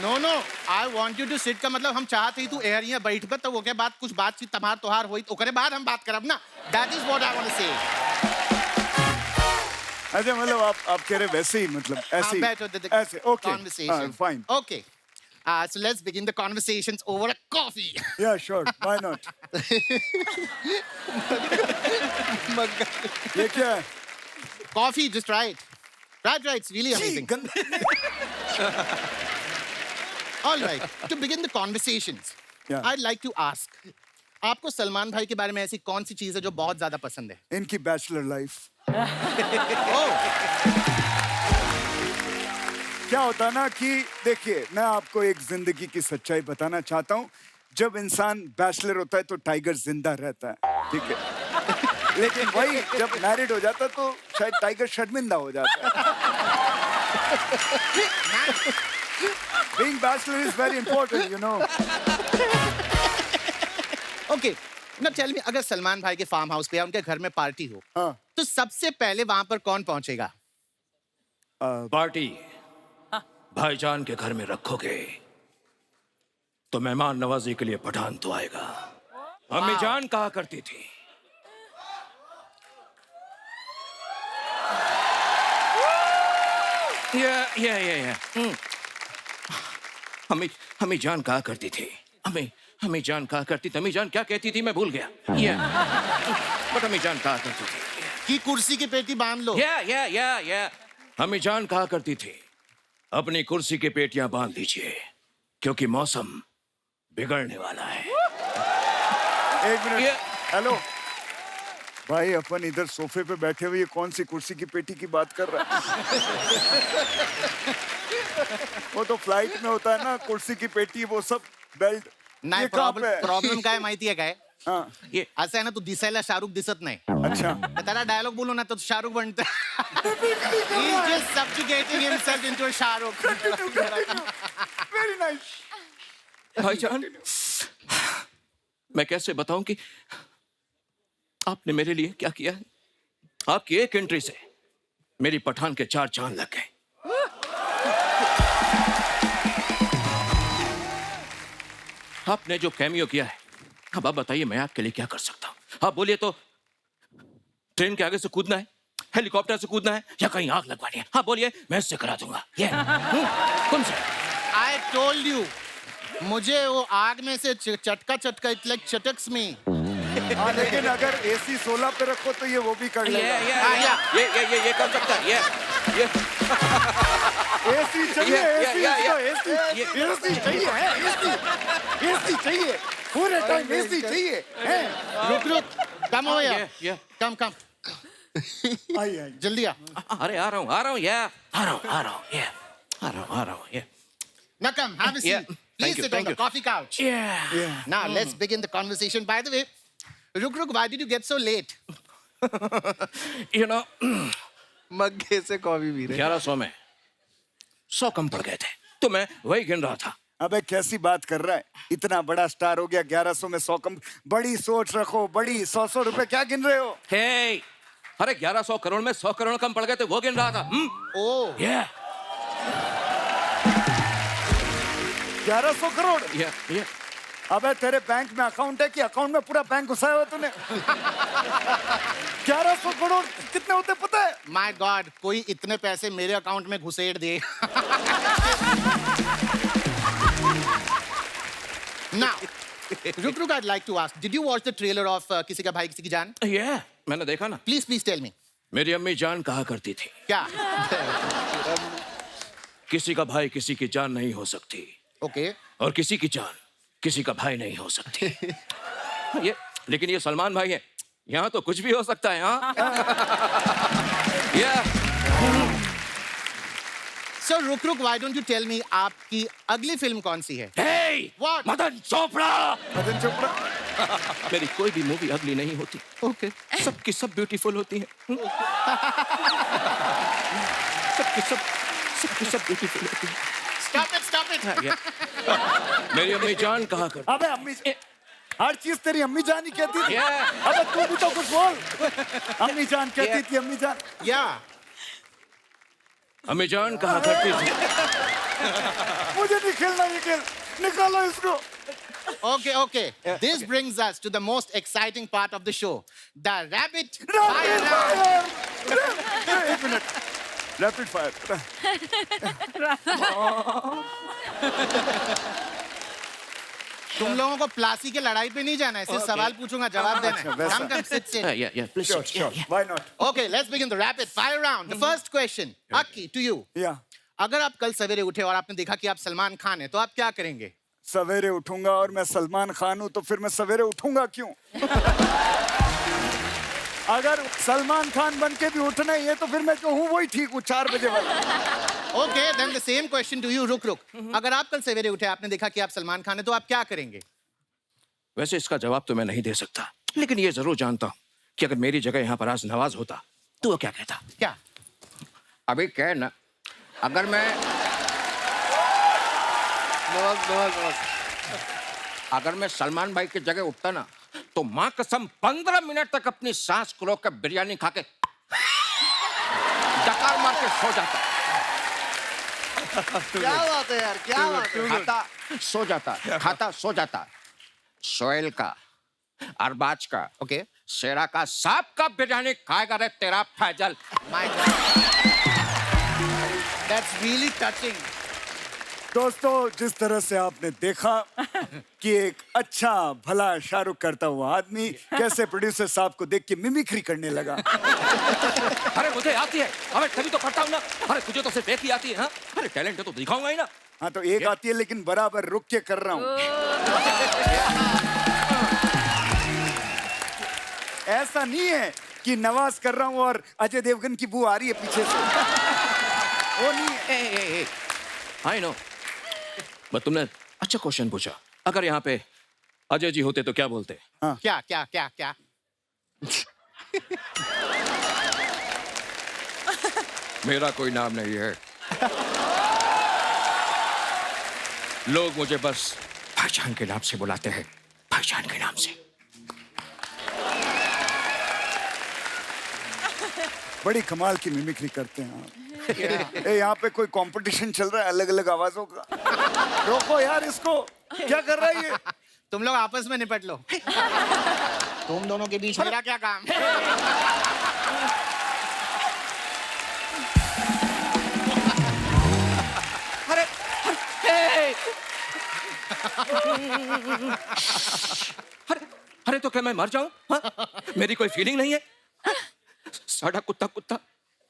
No, no. I want you to sit का मतलब हम चाहते ही तू एयर यहाँ बैठ पर तो वो क्या बात, कुछ बातचीत तमार तोहार हुई, ओकरे बाद हम बात करब ना। That is what I want to say. अच्छा, मतलब आप कह रहे वैसे ही, मतलब ऐसे ही, ऐसे, okay, Conversation. Fine, Okay. So let's begin the conversations over a coffee. या श्योर, व्हाई नॉट। ये क्या है? Coffee, just try it. Try, it's really amazing. All right. To begin the conversations, Yeah. I'd like to ask, आपको सलमान भाई के बारे में ऐसी कौन सी चीज है जो बहुत ज्यादा पसंद है? इनकी बैचलर लाइफ। क्या होता है ना कि देखिए, मैं आपको एक जिंदगी की सच्चाई बताना चाहता हूँ। जब इंसान बैचलर होता है तो टाइगर जिंदा रहता है, ठीक है। लेकिन वही जब मैरिड हो जाता है तो शायद टाइगर शर्मिंदा हो जाता है। Being bachelor is very important, you know. Okay. Now tell me, अगर सलमान भाई के फार्म हाउस पे या उनके घर में पार्टी हो, हाँ। तो सबसे पहले वहां पर कौन पहुंचेगा? पार्टी भाईजान के घर में रखोगे तो मेहमान नवाजी के लिए पठान तो आएगा। अम्मी जान कहा करती थी, अम्मी जान कहा करती थी, अम्मी जान कहा करती थी, अम्मी जान क्या कहती थी मैं भूल गया। बट अम्मी जान कहा करती थी कि कुर्सी की पेटी बांध लो। अम्मी जान कहा करती थी, अपनी कुर्सी की पेटियां बांध लीजिए क्योंकि मौसम बिगड़ने वाला है। एक मिनट, हेलो भाई, अपन इधर सोफे पे बैठे हुए, ये कौन सी कुर्सी की पेटी की बात कर रहा है? वो तो फ्लाइट में होता है ना, कुर्सी की पेटी, वो सब बेल्ट। नाही, प्रॉब्लेम काय माहितीये काय? हाँ, ये असं आहे ना, तू दिसायला शाहरुख दिसत नाही। अच्छा, त्याला डायलॉग बोलू ना तो शाहरुख बनतो। He's just subjugating himself into a Shahrukh. Very nice. भाईजान, मैं कैसे बताऊं कि आपने मेरे लिए क्या किया है? आपकी एक एंट्री से मेरी पठान के 4 चांद लग गए। आपने जो कैमियो किया है, अब आप बताइए मैं आपके लिए क्या कर सकता हूं? आप बोलिए तो ट्रेन के आगे से कूदना है, हेलीकॉप्टर से कूदना है, या कहीं आग लगवानी है? हाँ बोलिए, मैं इससे करा दूंगा। ये कौन सा? I told you, मुझे वो आग में से चटका चटका इट लाइक चटक्स मी। हाँ, लेकिन अगर AC 16 पे रखो तो ये वो भी कर लेगा। ये कर सकता है। ये AC चाहिए, AC चाहिए, AC चाहिए, पूरे टाइम AC चाहिए। रुक, कम हो यार, कम। आइए, जल्दी आ। अरे आ रहा हूँ, Now come, have a seat. Yeah. Please Thank you, sit on thank the you. coffee couch. Yeah. Now let's begin the conversation. By the way, Ruk, why did you get so late? You know, मग्गे से coffee P रहे 1100 में 100 कम पड़ गए थे, तो मैं वही गिन रहा था। अबे कैसी बात कर रहा है? इतना बड़ा स्टार हो गया, 1100 में 100 कम। बड़ी सोच रखो, बड़ी 100 रुपए क्या गिन रहे हो? Hey, अरे 1100 करोड़ में 100 करोड़ कम पड़ गए थे, वो गिन रहा था। Oh. Yeah. 1100 करोड़? Yeah. अबे तेरे बैंक में अकाउंट है कि अकाउंट में पूरा बैंक घुसाया हुआ तूने? 1100 करोड़ कितने होते पता है? My God, कोई इतने पैसे मेरे अकाउंट में घुसेड़ दे। Now, Ruk, I'd like to ask, did you watch the trailer of किसी का भाई किसी की जान? Yeah, मैंने देखा ना। Please tell me. मेरी अम्मी जान कहा करती थी, क्या? किसी का भाई किसी की जान नहीं हो सकती, Okay. और किसी की जान किसी का भाई नहीं हो सकती। ये लेकिन ये सलमान भाई है, यहाँ तो कुछ भी हो सकता है। हाँ। Yeah. So Ruk, why don't you tell me आपकी अगली फिल्म कौन सी है? Hey, What? मदन चोपड़ा। मदन चोपड़ा? मेरी कोई भी मूवी अगली नहीं होती। Okay. सबकी सब ब्यूटीफुल होती है। सबकी सब ब्यूटीफुल होती है। Stop it. मेरी अम्मी जान कहा कर। अबे अम्मी, हर चीज तेरी अम्मी जान ही कहती थी। Yeah. अबे तू भी तो कुछ बोल। अम्मी जान कहती थी, अम्मी जान। Yeah. अम्मी जान कहा करती थी। मुझे नहीं खेलना, ये खेल निकालो इसको। Okay. This brings us to the most exciting part of the show, the rapid Rapid fire round. fire! एक मिनट, रैपिड फायर। तुम लोगों को प्लासी के लड़ाई पे नहीं जाना है, सिर्फ सवाल पूछूंगा, जवाब देना है। वैसा। Come, sit. Yeah, please. Sure. Why not? Okay, let's begin the rapid fire round. The first question, Aki, to you. Yeah. अगर आप कल सवेरे उठे और आपने देखा कि आप सलमान खान हैं, तो आप क्या करेंगे? सवेरे उठूंगा और मैं सलमान खान हूं तो फिर मैं सवेरे उठूंगा क्यों? अगर सलमान खान बन के भी उठना ही है तो फिर मैं जो हूं वही ठीक हूं, 4 बजे वाला। Okay, then the same question to you, रुक। अगर आप कल सवेरे उठे, आपने देखा कि आप सलमान खान हैं, तो आप क्या करेंगे? वैसे इसका जवाब तो मैं नहीं दे सकता, लेकिन ये जरूर जानता हूँ कि अगर मेरी जगह यहाँ पर आज नवाज होता तो वो क्या कहता। क्या? अभी क्या है ना, अगर मैं अगर मैं सलमान भाई की जगह उठता ना, तो माँ कसम 15 मिनट तक अपनी सांस को रोक कर बिरयानी खा के डकार मार के सो जाता। क्या बात है यार, क्या बात है। खाता सो जाता, खाता सो जाता। सोहेल का, अरबाज का, Okay. शेरा का, सांप का बिरयानी खाएगा रे तेरा Faizal. My God. That's really touching. दोस्तों, जिस तरह से आपने देखा कि एक अच्छा भला शाहरुख करता हुआ आदमी कैसे प्रोड्यूसर साहब को देख के मिमिक्री करने लगा। अरे मुझे आती है, अरे तभी तो करता हूँ ना। अरे तुझे तो सिर्फ एक ही आती है। हाँ, अरे टैलेंट है तो दिखाऊंगा ही ना। हाँ तो एक आती है लेकिन बराबर रुक के कर रहा हूँ। ऐसा नहीं है कि नवाज कर रहा हूँ और अजय देवगन की बू आ रही है पीछे से। वो नहीं है। आई नो, बट तुमने अच्छा क्वेश्चन पूछा। अगर यहाँ पे अजय जी होते तो क्या बोलते? हाँ। क्या? मेरा कोई नाम नहीं है। लोग मुझे बस भाईजान के नाम से बुलाते हैं, भाईजान के नाम से। बड़ी कमाल की मिमिक्री करते हैं आप। ए, यहाँ पे कोई कंपटीशन चल रहा है अलग अलग आवाजों का। रोको यार इसको, क्या कर रहा है ये? तुम लोग आपस में निपट लो। तुम दोनों के बीच मेरा क्या काम? अरे अरे तो क्या मैं मर जाऊं? हाँ? मेरी कोई फीलिंग नहीं है? साड़ा कुत्ता कुत्ता,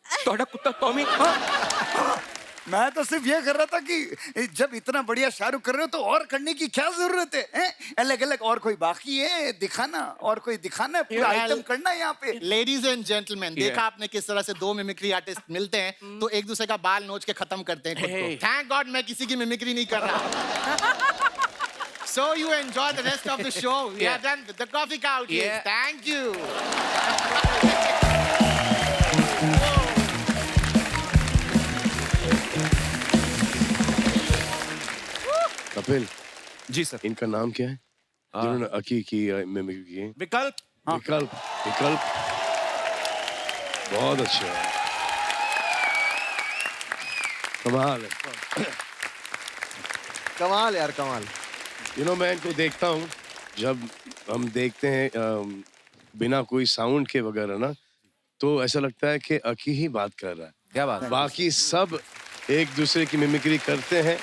तोड़ा कुत्ता टॉमी। हाँ? मैं तो सिर्फ ये कर रहा था कि जब इतना बढ़िया शाहरुख कर रहे हो तो और करने की क्या जरूरत है, हैं? अलग अलग और कोई बाकी है दिखाना, और कोई दिखाना है, पूरा आइटम करना है यहाँ पे। लेडीज एंड जेंटलमैन, देखा आपने किस तरह से दो मिमिक्री आर्टिस्ट मिलते हैं तो एक दूसरे का बाल नोच के खत्म करते हैं खुद को। थैंक गॉड मैं किसी की मिमिक्री नहीं कर रहा। So you enjoy the rest of the show. We are done with the coffee couch. Thank you. Kapil ji sir. इनका नाम क्या है जिन्होंने अकी की मिमिक्री की है? विकल्प। विकल्प। विकल्प बहुत अच्छा है, कमाल है। कमाल यार कमाल। मैं इनको देखता हूँ, जब हम देखते हैं बिना कोई साउंड के वगैरह ना, तो ऐसा लगता है कि अकी ही बात कर रहा है। क्या बात है? बाकी सब एक दूसरे की मिमिक्री करते हैं,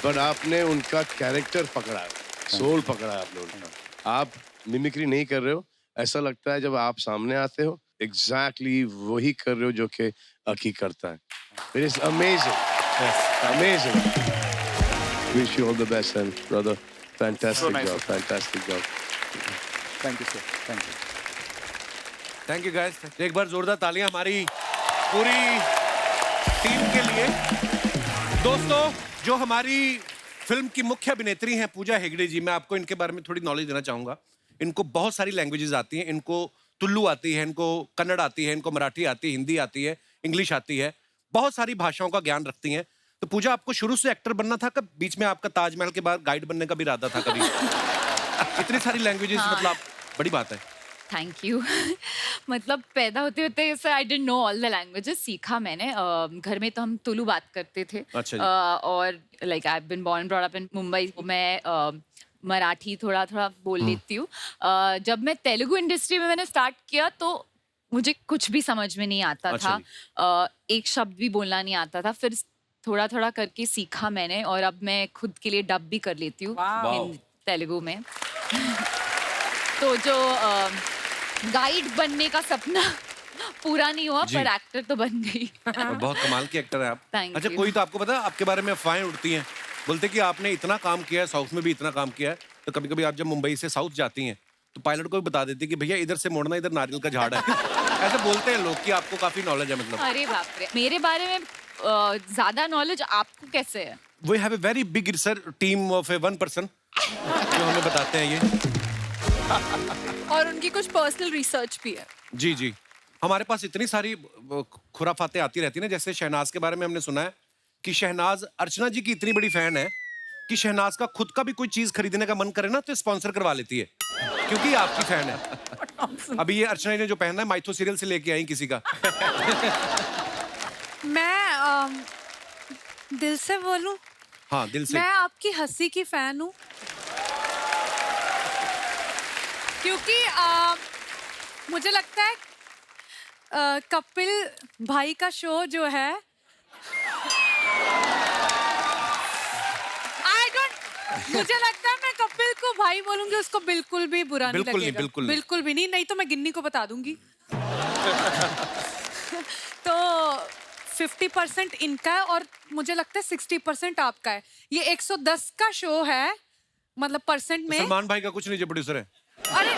बट आपने उनका कैरेक्टर पकड़ा है, सोल पकड़ा है आपने उनका। आप मिमिक्री नहीं कर रहे हो, ऐसा लगता है जब आप सामने आते हो एग्जैक्टली वही कर रहे हो जो कि अकी करता है। It is amazing, amazing. Wish you all the best, and brother, fantastic job, fantastic job. Thank you sir, thank you. Thank you guys. एक बार जोरदार तालियां हमारी पूरी टीम के लिए। दोस्तों, जो हमारी फिल्म की मुख्य अभिनेत्री हैं पूजा हेगड़े जी, मैं आपको इनके बारे में थोड़ी नॉलेज देना चाहूंगा। इनको बहुत सारी लैंग्वेजेस आती हैं। इनको तुल्लू आती है, इनको कन्नड़ आती है, इनको मराठी आती है, हिंदी आती है, इंग्लिश आती है, बहुत सारी भाषाओं का ज्ञान रखती हैं। तो पूजा, आपको शुरू से एक्टर बनना था, कब बीच में आपका ताजमहल के बाद गाइड बनने का भी इरादा था कभी? इतनी सारी लैंग्वेजेस, मतलब बड़ी बात है। Thank you. मतलब पैदा होते होते I didn't know all the languages. सीखा मैंने। घर में तो हम तुलु बात करते थे। अच्छा जी। और like I have been born brought up in Mumbai. मैं मराठी थोड़ा थोड़ा बोल लेती हूँ। जब मैं तेलुगु इंडस्ट्री में मैंने स्टार्ट किया तो मुझे कुछ भी समझ में नहीं आता अच्छा था। एक शब्द भी बोलना नहीं आता था। फिर थोड़ा थोड़ा करके सीखा मैंने, और अब मैं खुद के लिए डब भी कर लेती हूँ तेलुगु में। तो जो गाइड बनने का सपना पूरा नहीं हुआ, पर एक्टर तो बन गई। और बहुत कमाल की एक्टर है आप। Thank अच्छा, you. कोई तो आपको पता है, आपके बारे में अफवाहें उड़ती हैं, बोलते कि आपने इतना काम किया है, साउथ में भी इतना काम किया है, तो कभी कभी आप जब मुंबई से साउथ जाती हैं तो पायलट को भी बता देती कि भैया इधर से मोड़ना, इधर नारियल का झाड़ है। ऐसे बोलते हैं लोग कि आपको काफी नॉलेज है। मतलब अरे बाप रे, मेरे बारे में ज्यादा नॉलेज आपको कैसे है? We have a very big research team of a 1 person जो हमें बताते हैं ये। और उनकी कुछ पर्सनल रिसर्च भी है। जी जी, हमारे पास इतनी सारी खुराफातें आती रहती हैं ना। जैसे शहनाज के बारे में हमने सुना है कि शहनाज अर्चना जी की इतनी बड़ी फैन है कि शहनाज का खुद का भी कोई चीज खरीदने का मन करे ना तो स्पॉन्सर करवा लेती है, क्योंकि आपकी फैन है। अभी ये अर्चना ने जो पहना है माइथो सीरियल से लेके आई किसी का। मैं दिल से बोलूं, हाँ दिल से। मैं आपकी हंसी की फैन हूँ, क्योंकि मुझे लगता है कपिल भाई का शो जो है, मुझे लगता है मैं कपिल को भाई बोलूंगी उसको बिल्कुल भी बुरा नहीं लगेगा। बिल्कुल भी नहीं, नहीं तो मैं गिन्नी को बता दूंगी। तो 50% इनका है और मुझे लगता है 60% आपका है। ये 110 का शो है, मतलब परसेंट में। सलमान भाई का कुछ नहीं, जो प्रोड्यूसर है। अरे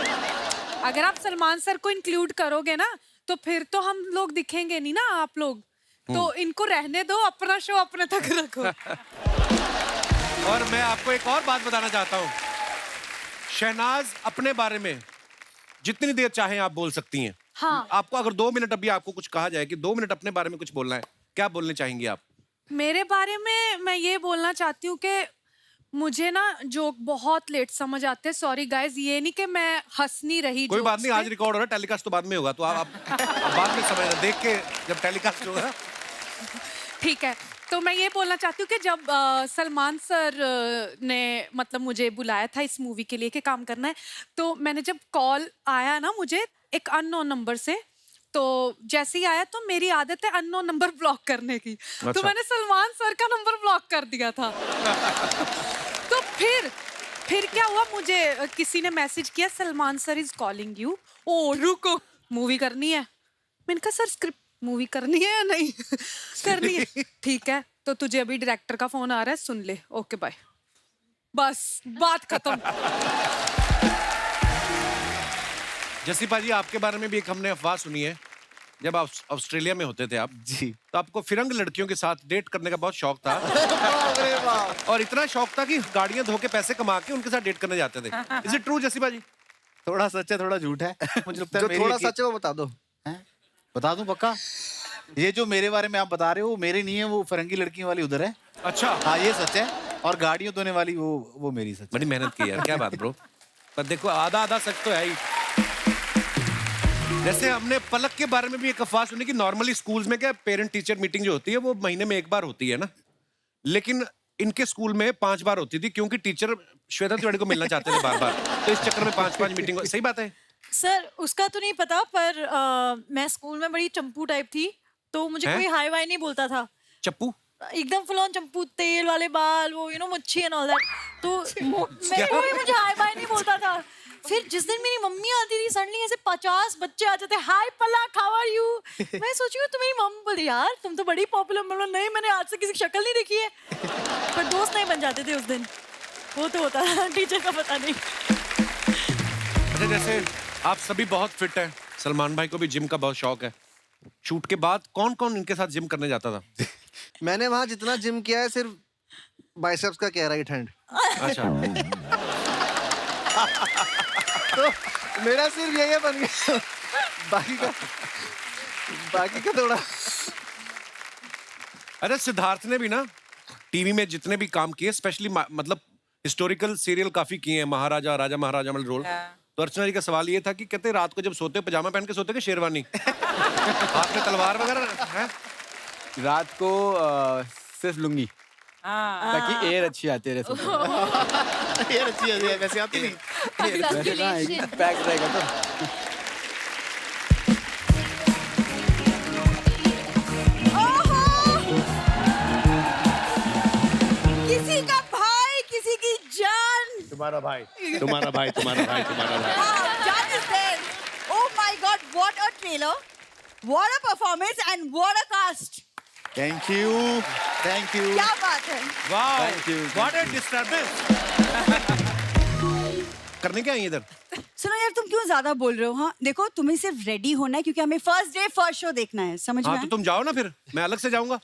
अगर आप सलमान सर को इंक्लूड करोगे ना तो फिर तो हम लोग दिखेंगे नहीं ना, आप लोग। तो इनको रहने दो, अपना शो अपने तक रखो। और मैं आपको एक और बात बताना चाहता हूँ, शहनाज अपने बारे में जितनी देर चाहें आप बोल सकती हैं। हाँ। आपको अगर 2 मिनट अभी आपको कुछ कहा जाए कि 2 मिनट अपने बारे में कुछ बोलना है, क्या बोलने चाहेंगी आप? मेरे बारे में मैं ये बोलना चाहती हूँ कि मुझे ना जोक बहुत लेट समझ आते हैं, सॉरी गाइस, ये नहीं कि मैं हंस नहीं रही। कोई बात नहीं, आज रिकॉर्ड हो रहा है, टेलीकास्ट तो बाद में होगा, तो आप बाद में समझना, देख के जब टेलीकास्ट होगा। ठीक है, तो मैं ये बोलना चाहती हूँ कि जब सलमान सर ने मतलब मुझे बुलाया था इस मूवी के लिए कि काम करना है, तो मैंने जब कॉल आया ना मुझे एक अननोन नंबर से, तो जैसे ही आया तो मेरी आदत है अननोन नंबर ब्लॉक करने की। अच्छा। तो मैंने सलमान सर का नंबर ब्लॉक कर दिया था। तो फिर क्या हुआ, मुझे किसी ने मैसेज किया Salman sir is calling you. ओ रुको, मूवी करनी है। मैंने कहा सर स्क्रिप्ट मूवी करनी है या नहीं? करनी है, ठीक है, तो तुझे अभी डायरेक्टर का फोन आ रहा है, सुन ले, ओके बाय। बस बात खत्म। जसी पाजी, आपके बारे में भी एक हमने अफवाह सुनी है, जब आप ऑस्ट्रेलिया में होते थे आप जी, तो आपको फिरंग लड़कियों के साथ डेट करने का बहुत शौक था। अरे वाह। और इतना शौक था कि गाड़ियां धो के पैसे कमा के उनके साथ डेट करने जाते थे। इज इट ट्रू जसी पाजी? थोड़ा सच है थोड़ा झूठ है। मुझे लगता है जो मेरी थोड़ा एक- सच है वो बता दो। हैं? बता दूं पक्का? ये जो मेरे बारे में आप बता रहे हो वो मेरे नहीं है, वो फरंगी लड़कियों वाली उधर है। अच्छा, हाँ ये सच है, और गाड़ियों धोने वाली वो मेरी सच है। बड़ी मेहनत की यार, क्या बात ब्रो। पर देखो आधा आधा सच तो है ही। जैसे हमने पलक के बारे में भी एक अफवाह सुनी कि नॉर्मली स्कूल्स में क्या पेरेंट टीचर मीटिंग जो होती है वो महीने में एक बार होती है ना, लेकिन इनके स्कूल में 5 बार होती थी क्योंकि टीचर श्वेता तिवारी को मिलना चाहते थे बार बार, तो इस चक्कर में 5-5 मीटिंग। सही बात है? सर उसका तो नहीं पता, पर मैं स्कूल में बड़ी चंपू टाइप थी, तो मुझे हैं? कोई हाई वाई नहीं बोलता था। चप्पू? एकदम फुल ऑन चंपू, तेल वाले बाल, वो मुच्छी एंड ऑल दैट। तो कोई मुझे हाई बाय नहीं बोलता था। फिर जिस दिन मेरी मम्मी आती थी, सडनली ऐसे 50 बच्चे आ जाते, हाय पलक हाउ आर यू। मैं सोची हूँ, तो मेरी मम्मी बोली यार तुम तो बड़ी पॉपुलर। मतलब नहीं, मैंने आज से किसी की शक्ल नहीं देखी है। पर दोस्त नहीं बन जाते थे उस दिन, वो तो होता है, टीचर का पता नहीं। अच्छा, जैसे आप सभी बहुत फिट हैं, सलमान भाई को भी जिम का बहुत शौक है, शूट के बाद कौन कौन इनके साथ जिम करने जाता था? मैंने वहां जितना जिम किया है सिर्फ बाइसेप्स का किया, राइट हैंड। अच्छा। तो मेरा सिर्फ यही बन गया, बाकी का थोड़ा। अरे सिद्धार्थ ने भी ना टीवी में जितने भी काम किए, स्पेशली मतलब हिस्टोरिकल सीरियल काफी किए हैं, महाराजा, राजा महाराजा वाले रोल। तो अर्चना जी का सवाल ये था कि कहते रात को जब सोते पजामा पहन के सोते कि शेरवानी? हाथ में तलवार वगैरह है? रात को सिर्फ लुंगी, ताकि एयर अच्छी आती है। एयर अच्छी है, वैसे आती नहीं। Circulation. पैक रहेगा तो। किसी का भाई, किसी की जान। तुम्हारा भाई, तुम्हारा भाई, तुम्हारा भाई, तुम्हारा भाई। Jaन is there. Oh my God, what a trailer, what a performance and what a cast. Thank you, thank you. क्या बात है। वाह, Thank you. What a disturbance. करने क्या आई इधर? सुनो यार, तुम क्यों ज्यादा बोल रहे हो? हाँ देखो, तुम्हें सिर्फ रेडी होना है क्योंकि हमें फर्स्ट डे फर्स्ट शो देखना है, समझ में हाँ आया? तो तुम जाओ ना, फिर मैं अलग से जाऊंगा।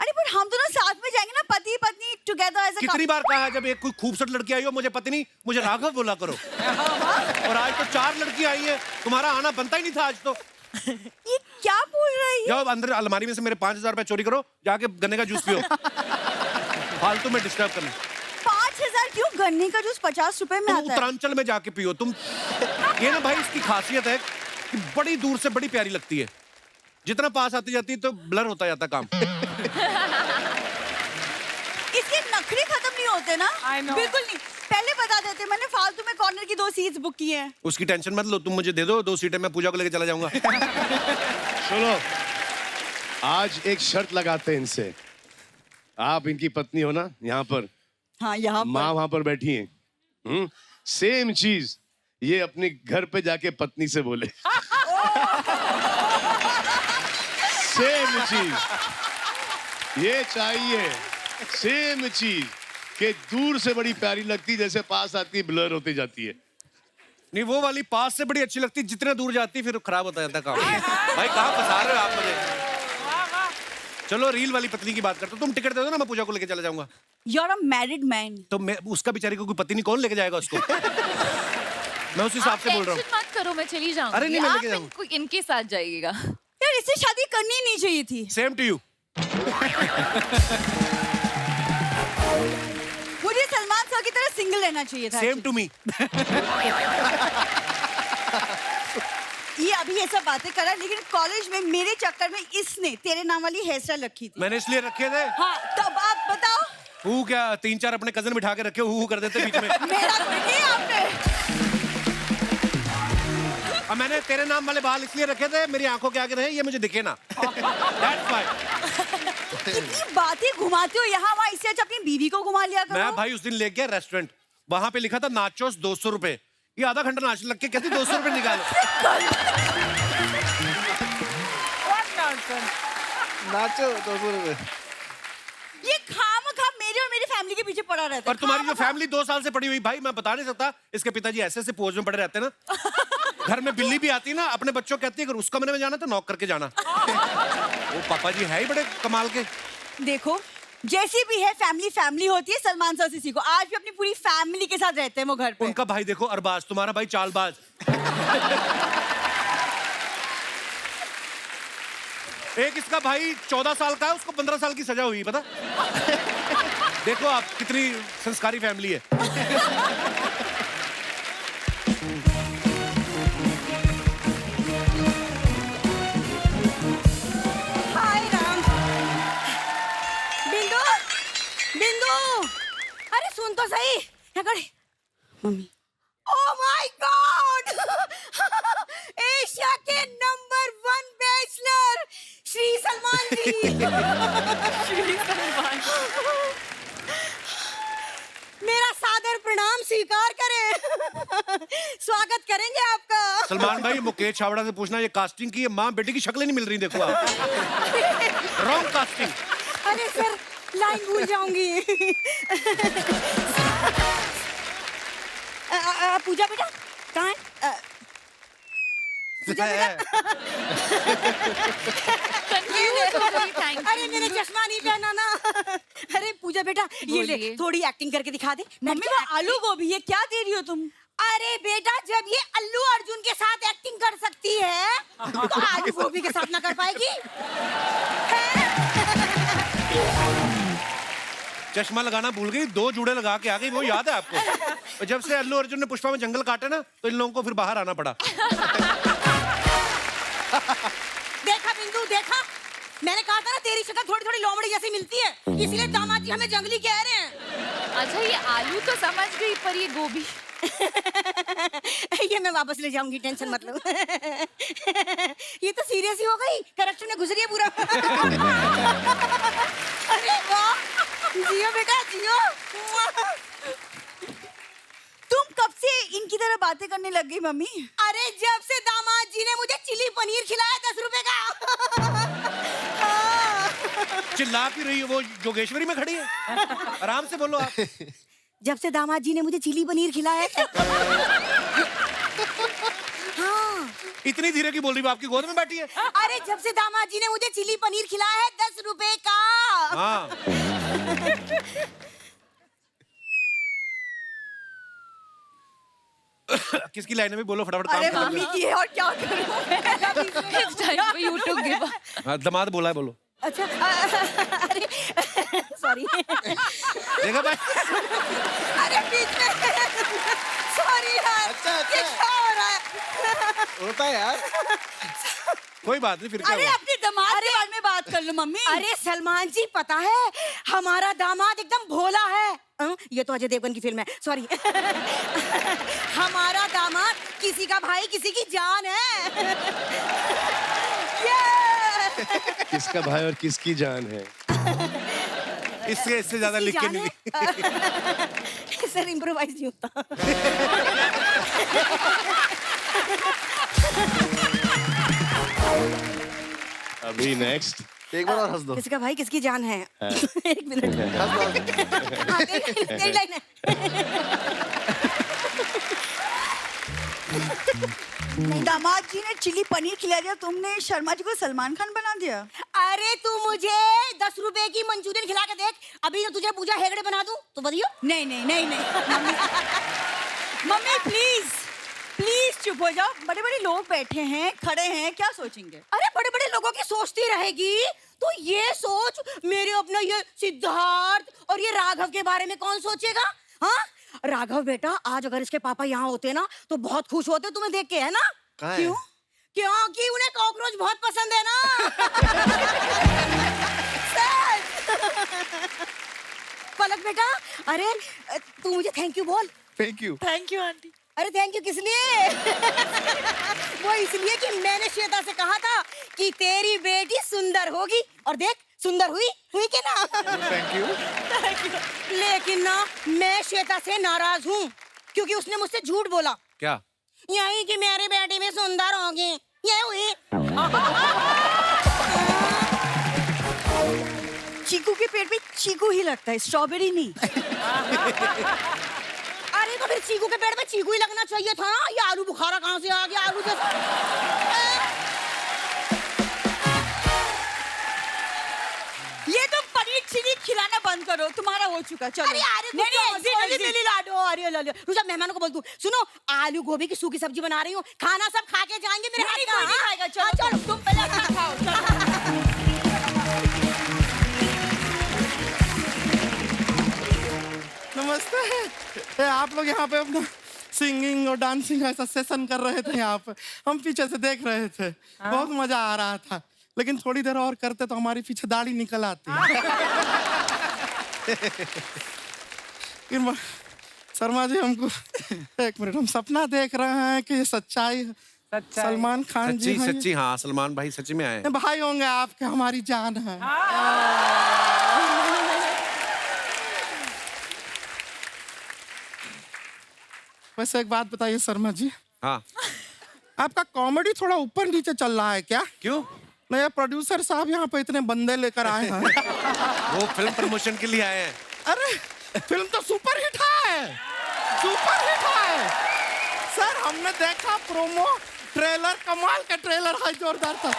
अरे पर हम दोनों साथ में जाएंगे ना, पति पत्नी टुगेदर एज अ कितनी बार कहा है, जब एक कोई खूबसूरत लड़की आई हो मुझे पति नहीं, मुझे राघव बोला करो। और आज तो 4 लड़की आई है, तुम्हारा आना बनता ही नहीं था आज तो। ये क्या बोल रही है? जाओ अंदर अलमारी में से मेरे 5,000 रुपए चोरी करो, जाके गन्ने का जूस पियो। फालतू में डिस्टर्ब करना। 5,000 क्यों? गन्ने का जूस 50 रुपए में तुम आता है। उत्तरांचल में जाके पियो तुम। ये ना भाई, इसकी खासियत है कि बड़ी दूर से बड़ी प्यारी लगती है, जितना पास आती जाती है तो ब्लर होता जाता काम। इसके नखरे खत्म नहीं होते ना। I know. बिल्कुल नहीं, पहले बता देते, मैंने फालतू में कॉर्नर की 2 सीट्स बुक की हैं। उसकी टेंशन मत लो, तुम मुझे दे दो 2 सीटें, मैं पूजा को लेके चला जाऊंगा। सुनो, आज एक शर्त लगाते हैं इनसे। आप इनकी पत्नी हो ना, यहाँ पर हाँ, यहाँ माँ वहां पर बैठी है, सेम चीज ये अपने घर पे जाके पत्नी से बोले। सेम चीज ये चाहिए, सेम चीज कि दूर से बड़ी प्यारी लगती, जैसे पास आती ब्लर होती जाती है। नहीं, वो वाली पास से बड़ी अच्छी लगती, जितने दूर जाती फिर खराब होता जाता काम। भाई कहाँ फंसा रहे हो आप मुझे? चलो रील वाली पत्नी की बात करते हो, तुम टिकट दे दो ना, मैं पूजा को लेके चला जाऊंगा। You are a married man. तो मैं उसका बेचारी को कोई पति नहीं, कौन लेके जाएगा उसको? मैं उस हिसाब आप से बोल रहा हूँ। टेंशन मत करो, मैं चली जाऊंगी। अरे नहीं, मैं आप लेके जाऊंगा। इनके साथ जाइएगा। यार इससे शादी करनी नहीं चाहिए थी। Same to you. मुझे सलमान सर सिंगल रहना चाहिए था। Same to me. ये अभी ये सब बातें करा, लेकिन कॉलेज में मेरे चक्कर में इसने तेरे नाम वाली हेयर स्टाइल रखी थी। मैंने इसलिए रखे थे। हाँ, तो अब आप बताओ। हु क्या 3-4 अपने कजन बिठा के रखे, हु कर देते बीच में। मेरा कोई नहीं आपने। अब मैंने तेरे नाम वाले बाल इसलिए रखे थे मेरी आंखों के आगे रहे, ये मुझे दिखे ना। That's why। कितनी बातें घुमाते हो यहाँ वहाँ, इससे अच्छा अपनी बीवी को घुमा लिया करो। मैं भाई उस दिन ले गया रेस्टोरेंट, वहां पे लिखा था नाचोस 200 रुपए। ये आधा घंटा नाचने लग के कहती 200 रुपए निकालो। नाचो 200 रुपए। ये खामखा मेरे और मेरी फैमिली के पीछे पड़ा रहता है। और तुम्हारी जो फैमिली 2 साल से पड़ी हुई, भाई मैं बता नहीं सकता, इसके पिताजी ऐसे ऐसे पोज में पड़े रहते हैं ना। घर में बिल्ली भी आती है ना, अपने बच्चों को कहती है अगर उस कमरे में जाना तो नॉक करके जाना। वो पापा जी है ही बड़े कमाल के। देखो जैसी भी है फैमिली फैमिली होती है। सलमान सर से सीखो, आज भी अपनी पूरी फैमिली के साथ रहते हैं वो घर पे। उनका भाई देखो अरबाज, तुम्हारा भाई चालबाज। एक इसका भाई 14 साल का है, उसको 15 साल की सजा हुई, पता? देखो आप कितनी संस्कारी फैमिली है। हाय राम। बिंदु, बिंदु, अरे सुन तो सही। क्या करे? Mummy. Oh my God! Asia के नंबर 1 बैचलर श्री सलमान जी। श्री सलमान। मेरा सादर प्रणाम स्वीकार करें। स्वागत करेंगे आपका। सलमान भाई मुकेश छावड़ा से पूछना, ये कास्टिंग की माँ बेटी की शक्लें नहीं मिल रही, देखो आप। Wrong casting. अरे सर लाइन भूल जाऊंगी। पूजा बेटा कहाँ है? पूजा बेटा। अरे मैंने चश्मा नहीं पहना ना। अरे पूजा बेटा ये ले, थोड़ी एक्टिंग करके दिखा दे। मम्मी वो आलू गोभी है, क्या दे रही हो तुम? अरे बेटा जब ये अल्लू अर्जुन के साथ एक्टिंग कर सकती है तो आलू गोभी के साथ ना कर पाएगी? चश्मा लगाना भूल गई, 2 जूड़े लगा के आ गई, वो याद है आपको? और जब से अल्लू अर्जुन ने पुष्पा में जंगल काटे ना, तो इन लोगों को फिर बाहर आना पड़ा। देखा बिंदु, देखा मैंने कहा था ना तेरी शक्ल थोड़ी थोड़ी लोमड़ी जैसी मिलती है, इसलिए दामाद जी हमें जंगली कह रहे हैं। अच्छा ये आलू तो समझ गई, पर ये गोभी। ये मैं वापस ले जाऊंगी, टेंशन मत लो। ये तो सीरियस ही हो गई, करेक्शन में घुस रही है पूरा। अरे वाह, जियो बेटा जियो। तुम कब से इनकी तरह बातें करने लग गई मम्मी? अरे जब से दामाद जी ने मुझे चिली पनीर खिलाया 10 रुपए का। चिल्ला क्यों रही है? वो जोगेश्वरी में खड़ी है, आराम से बोलो आप। जब से दामाद जी ने मुझे चिली पनीर खिलाया है। हाँ। इतनी धीरे की बोल रही है, आपकी गोद में बैठी है? अरे जब से दामाद जी ने मुझे चिली पनीर खिलाया है 10 रुपए का। हाँ। किसकी लाइन है भी बोलो फटाफट। अरे मम्मी की है और क्या करूं मैं? You to give up. हाँ, दमाद बोला है, बोलो। अच्छा अरे सॉरी। देखा भाई? अरे बीच में सॉरी यार। अच्छा, ये क्या हो रहा है? होता है यार। कोई बात नहीं, फिर क्या अरे हुआ? अपने दामाद के बारे में बात कर लो मम्मी। अरे सलमान जी पता है हमारा दामाद एकदम भोला है। ये तो अजय देवगन की फिल्म है, सॉरी। हमारा दामाद किसी का भाई किसी की जान है। किसका भाई और किसकी जान है? इससे ज्यादा लिख के नहीं दी। सर इम्प्रोवाइज नहीं होता। अभी नेक्स्ट एक बार और हंस दो। किसका भाई किसकी जान है? एक मिनट। हाँ, तेरी लाइन है। दामाद जी ने चिली पनीर खिला दिया, तुमने शर्मा जी को सलमान खान बना दिया। अरे तू मुझे 10 रुपए की मंचूरियन खिला के देख, अभी तो तुझे पूजा हेगड़े बना दूं तो बताइयो। नहीं नहीं नहीं नहीं मम्मी प्लीज प्लीज चुप हो जाओ। बड़े बड़े लोग बैठे हैं, खड़े हैं, क्या सोचेंगे? अरे बड़े बड़े लोगों की सोचती रहेगी तो ये सोच मेरे अपना ये सिद्धार्थ और ये राघव के बारे में कौन सोचेगा? हाँ राघव बेटा, आज अगर इसके पापा यहाँ होते ना तो बहुत खुश होते तुम्हें देख के, है ना? कहाँ है? क्यों? क्योंकि उन्हें कॉकरोच बहुत पसंद है ना। पलक बेटा, अरे तू मुझे थैंक यू बोल। Thank you. Thank you aunty. अरे थैंक यू किस लिए? वो इसलिए कि मैंने श्वेता से कहा था कि तेरी बेटी सुंदर होगी, और देख सुंदर हुई कि ना? Thank you. लेकिन ना मैं श्वेता से नाराज हूँ क्योंकि उसने मुझसे झूठ बोला। क्या? यही कि मेरी बेटी भी सुंदर होगी, ये हुई। चीकू के पेट में चीकू ही लगता है, स्ट्रॉबेरी नहीं। अरे तो फिर चीकू के पेट में चीकू ही लगना चाहिए था ना, ये आलू बुखारा कहाँ से आ गया? आलू जैसा। ये तो पनीर चिली खिलाना बंद करो, तुम्हारा हो चुका। चलो अरे नहीं लाडो, अरे रुजा मेहमानों को बोल दूं, सुनो आलू गोभी की सूखी सब्जी बना रही हूँ, खाना सब खा के जाएंगे मेरे हाथ का। नहीं खाएगा, चलो तुम पहले खाओ। नमस्ते। आप लोग यहाँ पे अपना सिंगिंग और डांसिंग ऐसा सेशन कर रहे थे यहाँ पे, हम पीछे से देख रहे थे, बहुत मजा आ रहा था। लेकिन थोड़ी देर और करते तो हमारी पीछे दाढ़ी निकल आती। शर्मा जी हमको एक मिनट, हम सपना देख रहे हैं कि ये सच्चाई है। सलमान खान जी हैं। सच्ची हाँ, सलमान भाई सच्ची में आए। भाई होंगे आपके, हमारी जान है। वैसे एक बात बताइए शर्मा जी। हाँ। आपका कॉमेडी थोड़ा ऊपर नीचे चल रहा है क्या? क्यों? नहीं, प्रोड्यूसर साहब यहाँ पे इतने बंदे लेकर आए हैं। वो फिल्म प्रमोशन के लिए आए हैं। अरे फिल्म तो सुपर हिट है, सुपर हिट है सर। हमने देखा प्रोमो, ट्रेलर, कमाल का ट्रेलर है, जोरदार था।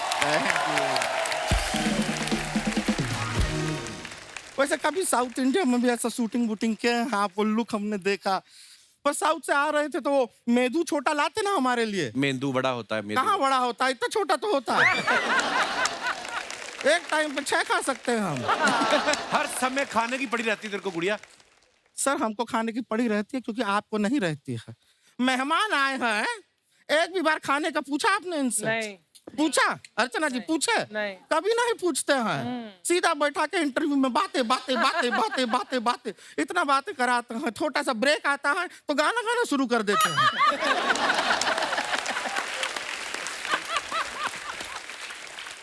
वैसे कभी साउथ इंडिया में भी ऐसा शूटिंग वूटिंग किया है? हाँ, वो लुक हमने देखा। पर साउथ से आ रहे थे तो वो मेदू छोटा लाते ना हमारे लिए। मेंदू बड़ा होता है। कहाँ बड़ा होता है, इतना छोटा तो होता है। एक टाइम पे 6 खा सकते हैं हम। हर समय खाने की पड़ी रहती है तेरे को गुड़िया। सर हमको खाने की पड़ी रहती है क्योंकि आपको नहीं रहती है। मेहमान आए हैं, एक भी बार खाने का पूछा आपने इनसे? नहीं। पूछा? अर्चना जी पूछे? नहीं। कभी नहीं पूछते हैं, सीधा बैठा के इंटरव्यू में बातें बातें बातें बातें बातें बातें इतना बातें कराते हैं। छोटा सा ब्रेक आता है तो गाना गाना शुरू कर देते हैं।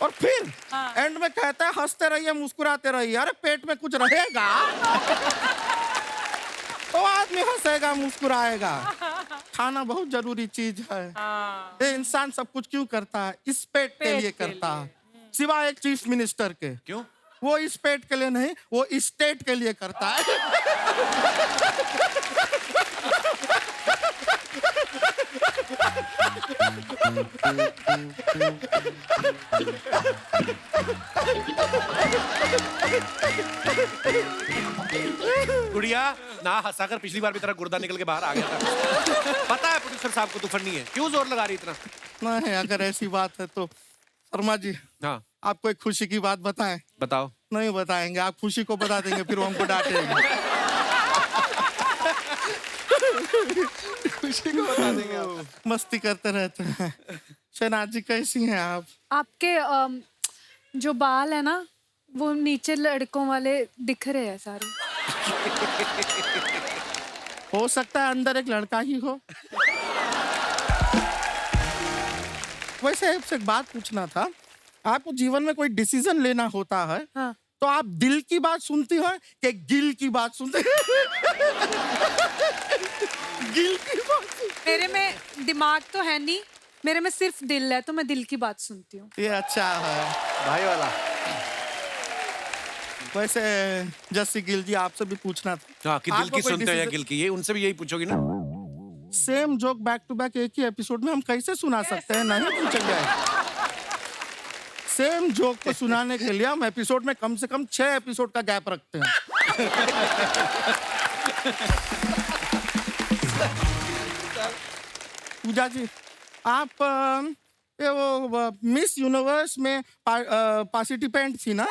और फिर एंड में कहते हैं हंसते रहिए मुस्कुराते रहिए। अरे पेट में कुछ रहेगा तो आदमी हंसेगा मुस्कुराएगा। खाना बहुत जरूरी चीज है। ये इंसान सब कुछ क्यों करता है? इस पेट के लिए करता है, सिवाय एक चीफ मिनिस्टर के। क्यों? वो इस पेट के लिए नहीं, वो स्टेट के लिए करता है। गुड़िया ना हंसाकर पिछली बार भी तेरा गुर्दा निकल के बाहर आ गया था। पता है प्रोड्यूसर साहब को तू फनी है, क्यों जोर लगा रही इतना? नहीं, अगर ऐसी बात है तो शर्मा जी हाँ आपको एक खुशी की बात बताएं? बताओ। नहीं बताएंगे, आप खुशी को बता देंगे फिर वो हमको डांटेंगे। खुशी को बता देंगे आप। मस्ती करते रहते हैं। शहनाज जी कैसी हैं आप? आपके जो बाल है ना वो नीचे लड़कों वाले दिख रहे हैं सारे। हो सकता है अंदर एक लड़का ही हो। वैसे आपसे एक बात पूछना था, आपको जीवन में कोई डिसीजन लेना होता है हाँ। तो आप दिल की बात सुनती हैं कि गिल की बात सुनती हैं? गिल की बात। मेरे में दिमाग तो है नहीं, मेरे में सिर्फ दिल है, तो मैं दिल की बात सुनती हूँ। ये अच्छा है भाई वाला। वैसे जस्सी गिल जी आपसे भी पूछना था। हाँ कि दिल की सुनते हैं या गिल की, ये उनसे भी यही पूछोगी ना। Same joke back to back एक ही एपिसोड में हम कैसे सुना सकते हैं? नहीं पूछेंगे। सेम जोक को सुनाने के लिए हम एपिसोड में कम से कम 6 एपिसोड का गैप रखते हैं। पूजा जी आप ये वो मिस यूनिवर्स में पार्टिसिपेंट थी ना,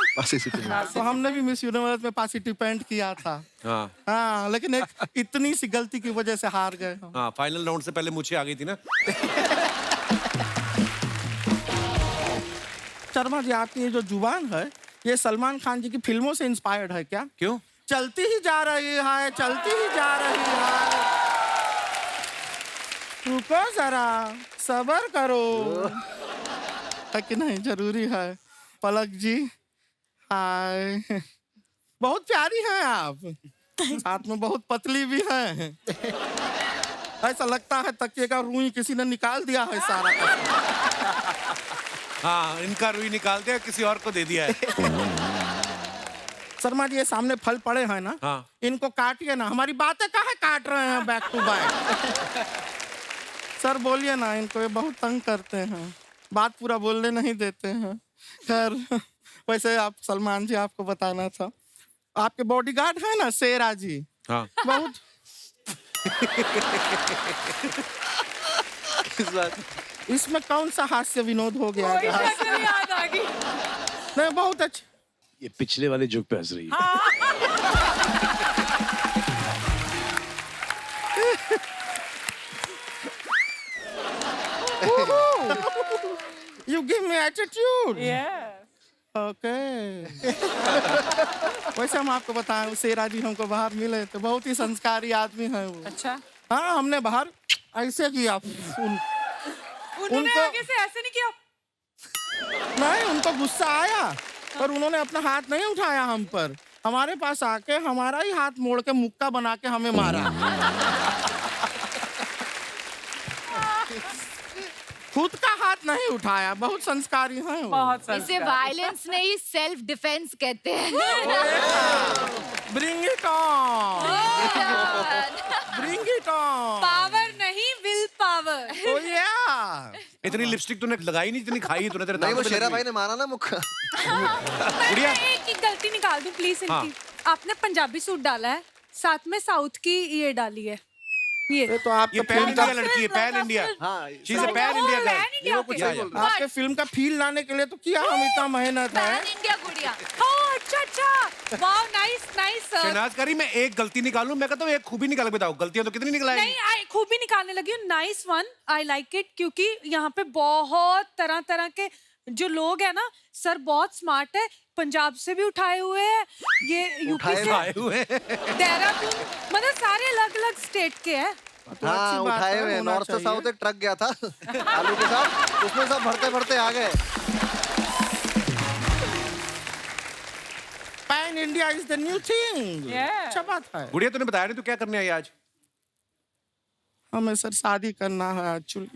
तो हमने भी मिस यूनिवर्स में पार्टिसिपेंट किया था। हाँ हाँ, लेकिन एक इतनी सी गलती की वजह से हार गए हम। हाँ, फाइनल राउंड से पहले मुझे आ गई थी ना। शर्मा जी, आपकी ये जो जुबान है, ये सलमान खान जी की फिल्मों से इंस्पायर्ड है क्या? क्यों? चलती ही जा रही है, चलती ही जा रही है, रुको जरा, सबर करो। है कि नहीं? जरूरी है। पलक जी, हाय, बहुत प्यारी हैं आप, साथ में बहुत पतली भी हैं। ऐसा लगता है तकिए का रुई किसी ने निकाल दिया है सारा का। हाँ, इनका रुई निकाल दिया, किसी और को दे दिया है। शर्मा जी, ये सामने फल पड़े हैं ना, हाँ। इनको काटिए ना। हमारी बातें काहे काट रहे हैं बैक टू बैक? सर बोलिए ना इनको, ये बहुत तंग करते हैं, बात पूरा बोलने नहीं देते हैं। खैर, वैसे आप सलमान जी, आपको बताना था, आपके बॉडीगार्ड है ना शेरा जी, हाँ। बहुत इसमें कौन सा हास्य विनोद हो गया? याद आ गई। नहीं, बहुत अच्छा। ये पिछले वाले जोक पे हंस रही है। You give me attitude. Yeah. Okay. वैसे हम आपको बताएं, शेरा जी हमको बाहर मिले तो बहुत ही संस्कारी आदमी है वो। अच्छा। हाँ, हमने बाहर ऐसे किया। उन्होंने आगे से ऐसे नहीं किया। नहीं, उनको गुस्सा आया पर उन्होंने अपना हाथ नहीं उठाया हम पर, हमारे पास आके हमारा ही हाथ मोड़ के मुक्का बना के हमें मारा। खुद का हाथ नहीं उठाया, बहुत संस्कारी हैं वो। इसे वायलेंस नहीं, सेल्फ डिफेंस कहते हैं। Bring it on, bring it on। Power नहीं, विल पावर। Oh yeah। इतनी लिपस्टिक तूने लगाई नहीं, इतनी खाई तूने, तेरे नहीं, दांतों वो पे शेरा लगी भाई हुई। ने मारा ना मुक्का। मैं एक गलती निकाल दूं प्लीज इनकी। आपने पंजाबी सूट डाला है, साथ में साउथ की ये डाली है। ये तो आप ये पैन इंडिया लड़की है, पैन इंडिया। हाँ, she is a pan India girl. Pan India के। आपके फिल्म का फील लाने के लिए तो किया हम इतना मेहनत है। पैन इंडिया गुड़िया। ओह, अच्छा अच्छा, वाओ, नाइस नाइस। शहनाज करी, मैं एक गलती निकालूं, मैं कहता हूँ एक खूबी निकाल के बताओ, गलतियां तो कितनी निकलाई? नहीं, आई खूबी निकालने लगी हूँ। Nice one, I like it, क्योंकि यहाँ पे बहुत तरह तरह के जो लोग हैं ना, सर बहुत स्मार्ट है, पंजाब से भी उठाए हुए हैं, ये यूपी से आए हुए हैं। देहरादून, मतलब सारे अलग अलग स्टेट के हैं। तो हाँ, अच्छी बात उठाए है, हुए होना नॉर्थ से चाहिए। साउथ एक ट्रक गया था आलू के साथ, उसमें सब भरते भरते आ गए। Pan India is the new thing. अच्छा बात है। गुड़िया, तूने बताया नहीं तू क्या करने आई आज? हमें सर शादी करना है एक्चुअली।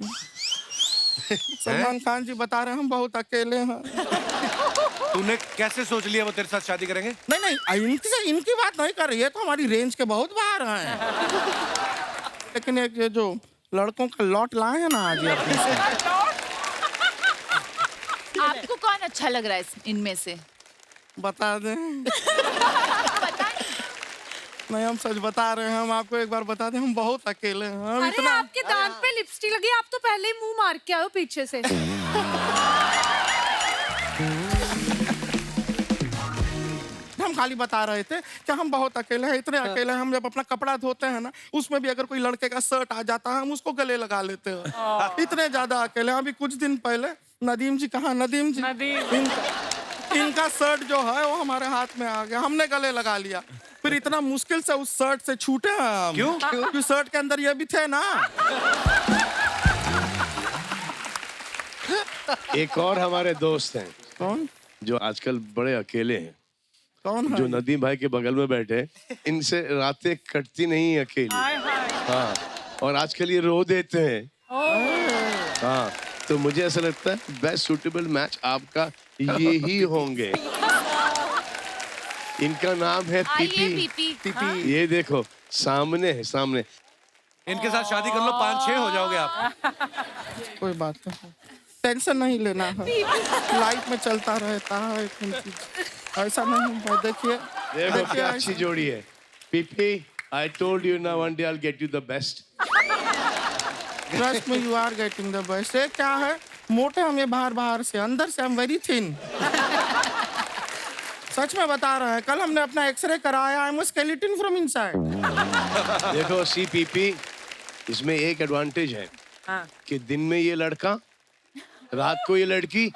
सलमान खान जी बता रहे हैं हम बहुत अकेले हैं। तूने कैसे सोच लिया वो तेरे साथ शादी करेंगे? नहीं, इनकी बात नहीं कर रही है, तो हमारी रेंज के बहुत बाहर हैं। लेकिन एक ये जो लड़कों का लॉट लाए हैं ना आज ये अपने से। आपको कौन अच्छा लग रहा है इनमें से? बता दें। नहीं, हम सच बता रहे हैं, हम आपको एक बार बता दें, हम बहुत अकेले हैं। हम अरे आपके दांत पे लिपस्टिक लगी, आप तो पहले ही मुंह मार के आए हो पीछे से। हम खाली बता रहे थे कि हम बहुत अकेले हैं, इतने अकेले हैं, हम जब अपना कपड़ा धोते हैं ना, उसमें भी अगर कोई लड़के का शर्ट आ जाता है, हम उसको गले लगा लेते हैं। इतने ज्यादा अकेले हैं। अभी कुछ दिन पहले नदीम जी, कहाँ नदीम जी, इनका शर्ट जो है वो हमारे हाथ में आ गया, हमने गले लगा लिया। फिर इतना मुश्किल से उस शर्ट से छूटे हैं हम। क्यों? क्योंकि शर्ट के अंदर ये भी थे ना। एक और हमारे दोस्त हैं। कौन? जो आजकल बड़े अकेले हैं। कौन है? जो नदीम भाई के बगल में बैठे, इनसे रातें कटती नहीं अकेली। हाँ, और आजकल ये रो देते हैं। हाँ, तो मुझे ऐसा लगता है बेस्ट सूटेबल मैच आपका ये ही होंगे। इनका नाम है पीपी। ये देखो सामने है, सामने। इनके साथ शादी कर लो, 5-6 हो जाओगे आप। कोई बात नहीं, टेंशन नहीं लेना है, लाइफ में चलता रहता है। ऐसा नहीं है, देखिए देखो क्या अच्छी जोड़ी है। PP, I told you now one day I'll get you the best. Trust में, you are getting the best. क्या है, मोटे हम ये बाहर से, अंदर से हम वेरी थिन। सच में बता रहे हैं, कल हमने अपना एक्सरे कराया, I am skeleton from inside. देखो CPP, इसमें एक एडवांटेज है कि दिन में ये लड़का, रात को ये लड़की।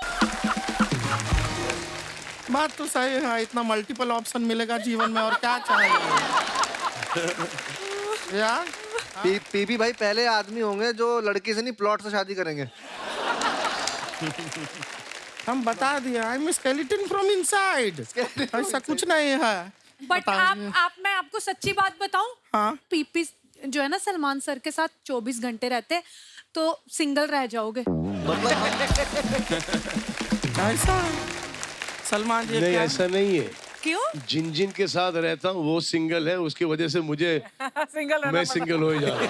बात तो सही है, इतना मल्टीपल ऑप्शन मिलेगा जीवन में और क्या चाहिए यार। पीपी भाई पहले आदमी होंगे जो लड़की से नहीं प्लॉट से शादी करेंगे। हम बता दिए, I am skeleton from inside, ऐसा कुछ नहीं है। बट मैं आपको सच्ची बात बताऊं, हाँ? पीपी जो है ना सलमान सर के साथ 24 घंटे रहते तो सिंगल रह जाओगे। ऐसा सलमान जी? नहीं, ऐसा नहीं है। क्यों? जिन के साथ रहता हूँ वो सिंगल है, उसकी वजह से मुझे मैं सिंगल हो जा रहा हूँ।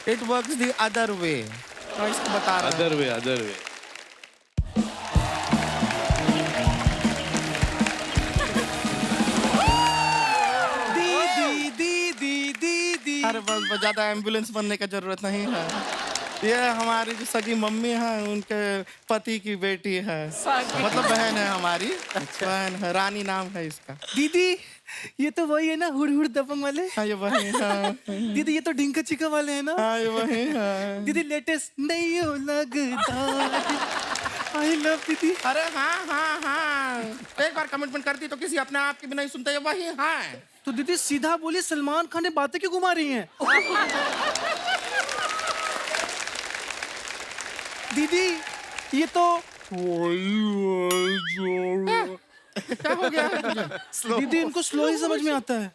It works the other way, इसको बता रहा अदर वे। दीदी। अरे बस ज्यादा एम्बुलेंस बनने का जरूरत नहीं है। ये हमारी जो सगी मम्मी है, उनके पति की बेटी है, मतलब बहन है हमारी। बहन है, रानी नाम है इसका। दीदी ये तो वही है ना, हुड़ हुड़ दबंग वाले? हाँ ये वही है। दीदी ये तो ढिंका चिका वाले है ना? हाँ ये वही है। दीदी लेटेस्ट नहीं हो लगता। आई लव दीदी। अरे हाँ, एक बार कमिटमेंट करती तो किसी अपने आप की भी नहीं सुनते, ये वही है। तो दीदी सीधा बोलिए, सलमान खान ने बातें क्यों घुमा रही हैं? दीदी ये तो क्या हो गया है तुझे? दीदी इनको स्लो ही समझ में आता है।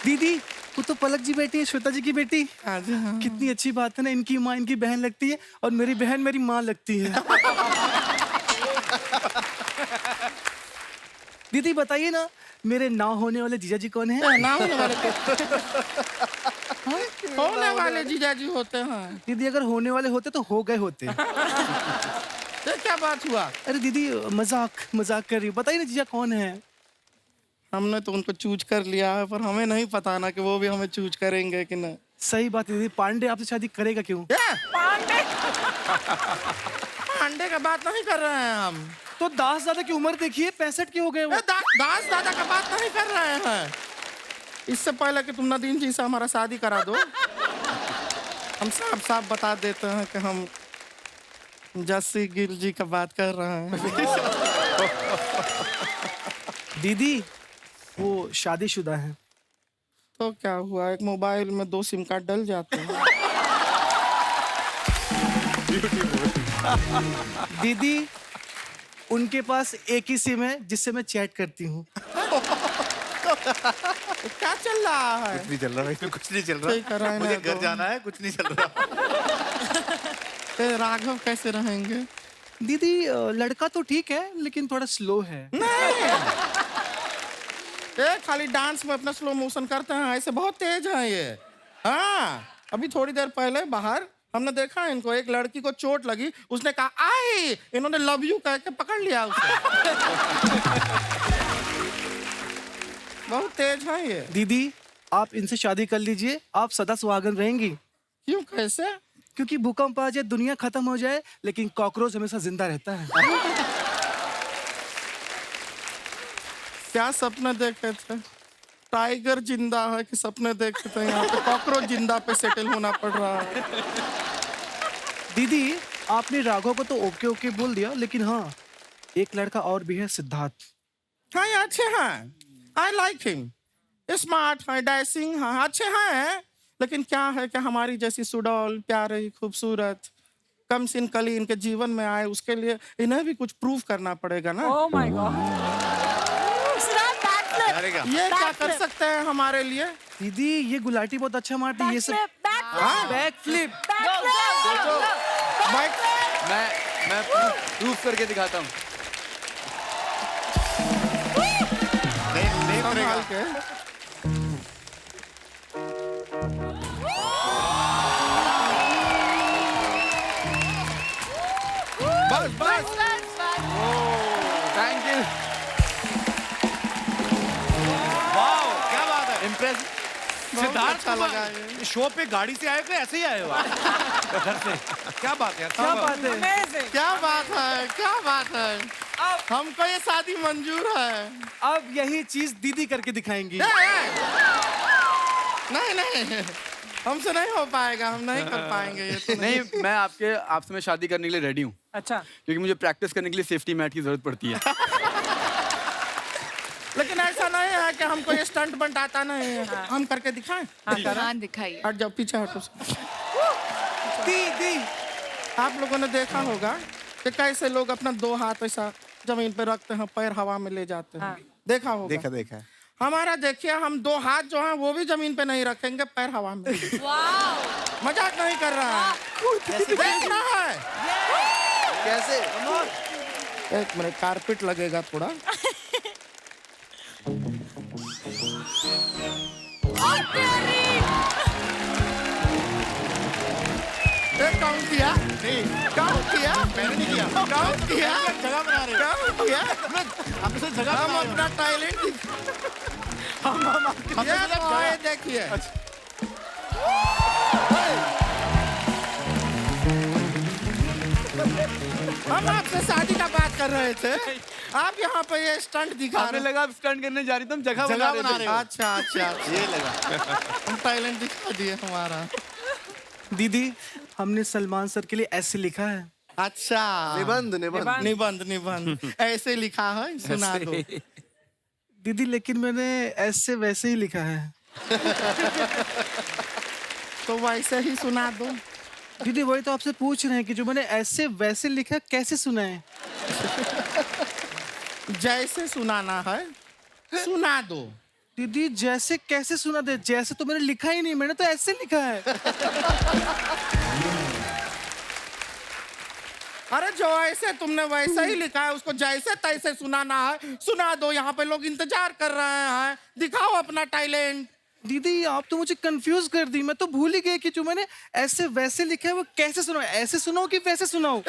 दीदी वो तो पलक जी बेटी है, श्वेता जी की बेटी। हाँ जी, हाँ। कितनी अच्छी बात है ना, इनकी माँ इनकी बहन लगती है और मेरी बहन मेरी माँ लगती है। दीदी बताइए ना, मेरे ना होने वाले जीजा जी कौन है? ना होने वाले जीजा जी होते हैं। दीदी अगर होने वाले होते तो हो गए होते। ये क्या बात हुआ? अरे दीदी मजाक कर रही, बताइए ना जीजा कौन है? हमने तो उनको चूज कर लिया है, पर हमें नहीं पता ना कि वो भी हमें चूज करेंगे कि नहीं। सही बात है दीदी, पांडे आपसे शादी करेगा क्यों? पांडे का बात नहीं कर रहे हैं हम। तो दास दादा की उम्र देखिए, 65 के हो गए वो। दास दादा का बात नहीं कर रहे हैं। इससे पहले कि तुम नदीम जी से हमारा शादी करा दो, हम साफ बता देते हैं कि हम जस्सी गिल जी का बात कर रहे हैं। दीदी वो शादीशुदा है। तो क्या हुआ, एक मोबाइल में 2 सिम कार्ड डल जाते हैं। दीदी उनके पास एक ही सिम है जिससे मैं चैट करती हूँ। क्या चल रहा है? कुछ नहीं चल रहा भाई, कुछ नहीं चल रहा। मुझे घर जाना है, कुछ नहीं चल रहा। राघव कैसे रहेंगे? दीदी लड़का तो ठीक है लेकिन थोड़ा स्लो है। ये खाली डांस में अपना स्लो मोशन करते हैं, ऐसे बहुत तेज है ये। हाँ, अभी थोड़ी देर पहले बाहर हमने देखा इनको, एक लड़की को चोट लगी, उसने कहा आई, इन्होंने लव यू कह के पकड़ लिया उसे। बहुत तेज है ये। दीदी आप इनसे शादी कर लीजिए, आप सदा सुहागन रहेंगी। क्यों, कैसे? क्योंकि भूकंप आ जाए, दुनिया खत्म हो जाए, लेकिन कॉकरोच हमेशा जिंदा रहता है। क्या सपने देखे थे? टाइगर जिंदा है कि सपने देखे थे? यहाँ पे कॉकरोच जिंदा पे सेटल होना पड़ रहा है। दीदी आपने राघव को तो ओके ओके बोल दिया, लेकिन हाँ एक लड़का और भी है, सिद्धार्थ। हाँ ये अच्छे हैं, आई लाइक हिम, स्मार्ट है, डैशिंग है, अच्छे हैं। लेकिन क्या है कि हमारी जैसी सुडौल, प्यारी, खूबसूरत, कम सिन कली इनके जीवन में आए, उसके लिए इन्हें भी कुछ प्रूव करना पड़ेगा ना। Oh my God. ये क्या कर सकते हैं हमारे लिए? दीदी ये गुलाटी बहुत अच्छा मारती है, ये सब बैक फ्लिप। मैं प्रूफ करके दिखाता हूँ। संभाल के। बस थैंक यू। वाओ क्या बात है, इम्प्रेस। सिद्धार्थ अच्छा लगा ये। शो पे गाड़ी से आए हो कि ऐसे ही आए हो आप? घर से? क्या बात है यार, क्या बात है? क्या बात है, क्या बात है। हमको ये शादी मंजूर है। अब यही चीज दीदी करके दिखाएंगी। नहीं नहीं, हमसे नहीं हो पाएगा, हम नहीं कर पाएंगे ये तो नहीं, मैं आपसे मैं शादी करने के लिए रेडी हूँ। अच्छा। क्योंकि मुझे प्रैक्टिस करने के लिए सेफ्टी मैट की जरूरत पड़ती है। लेकिन ऐसा नहीं है कि हमको ये स्टंट बंट आता नहीं है। हम करके दिखाएं? हाँ दिखाइए। हट जाओ, पीछे हटो। दी आप लोगों ने देखा होगा कि कैसे लोग अपना 2 हाथ ऐसा जमीन पे रखते हैं, पैर हवा में ले जाते हैं। देखा होगा? देखा। हमारा देखिए, हम 2 हाथ जो हैं वो भी जमीन पे नहीं रखेंगे, पैर हवा में। मजाक नहीं कर रहा है, देखना है। कैसे? एक मिनट, कारपेट लगेगा थोड़ा। काउंट किया? काउंट किया? मैंने नहीं किया। काउंट किया? जगह बना रहे। काउंट किया? आपसे जगह हम अपना टैलेंट हम ये तो आए देखिए। हम आपसे शादी का बात कर रहे थे, आप यहाँ पे ये स्टंट दिखा रहे। लगा आप स्टंट करने जा रही, तुम जगह बना रहे थे। अच्छा, ये लगा। हम टैलेंट दिखा दिए हमारा। दीदी, हमने सलमान सर के लिए ऐसे लिखा है। अच्छा, निबंध ऐसे लिखा है, सुना दो। दीदी, लेकिन मैंने ऐसे वैसे ही लिखा है। तो वैसे ही सुना दो। दीदी, वही तो आपसे पूछ रहे हैं कि जो मैंने ऐसे वैसे लिखा कैसे सुनाए? जैसे सुनाना है सुना दो। दीदी, जैसे कैसे सुना दे? जैसे तो मैंने लिखा ही नहीं, मैंने तो ऐसे लिखा है। अरे जो ऐसे तुमने वैसे ही लिखा है, उसको जैसे तैसे सुनाना है, सुना दो। यहाँ पे लोग इंतजार कर रहे हैं, दिखाओ अपना टैलेंट। दीदी, आप तो मुझे कंफ्यूज कर दी। मैं तो भूल ही गई कि जो मैंने ऐसे वैसे लिखा है वो कैसे सुनाओ? ऐसे सुनाओ कि वैसे सुनाओ?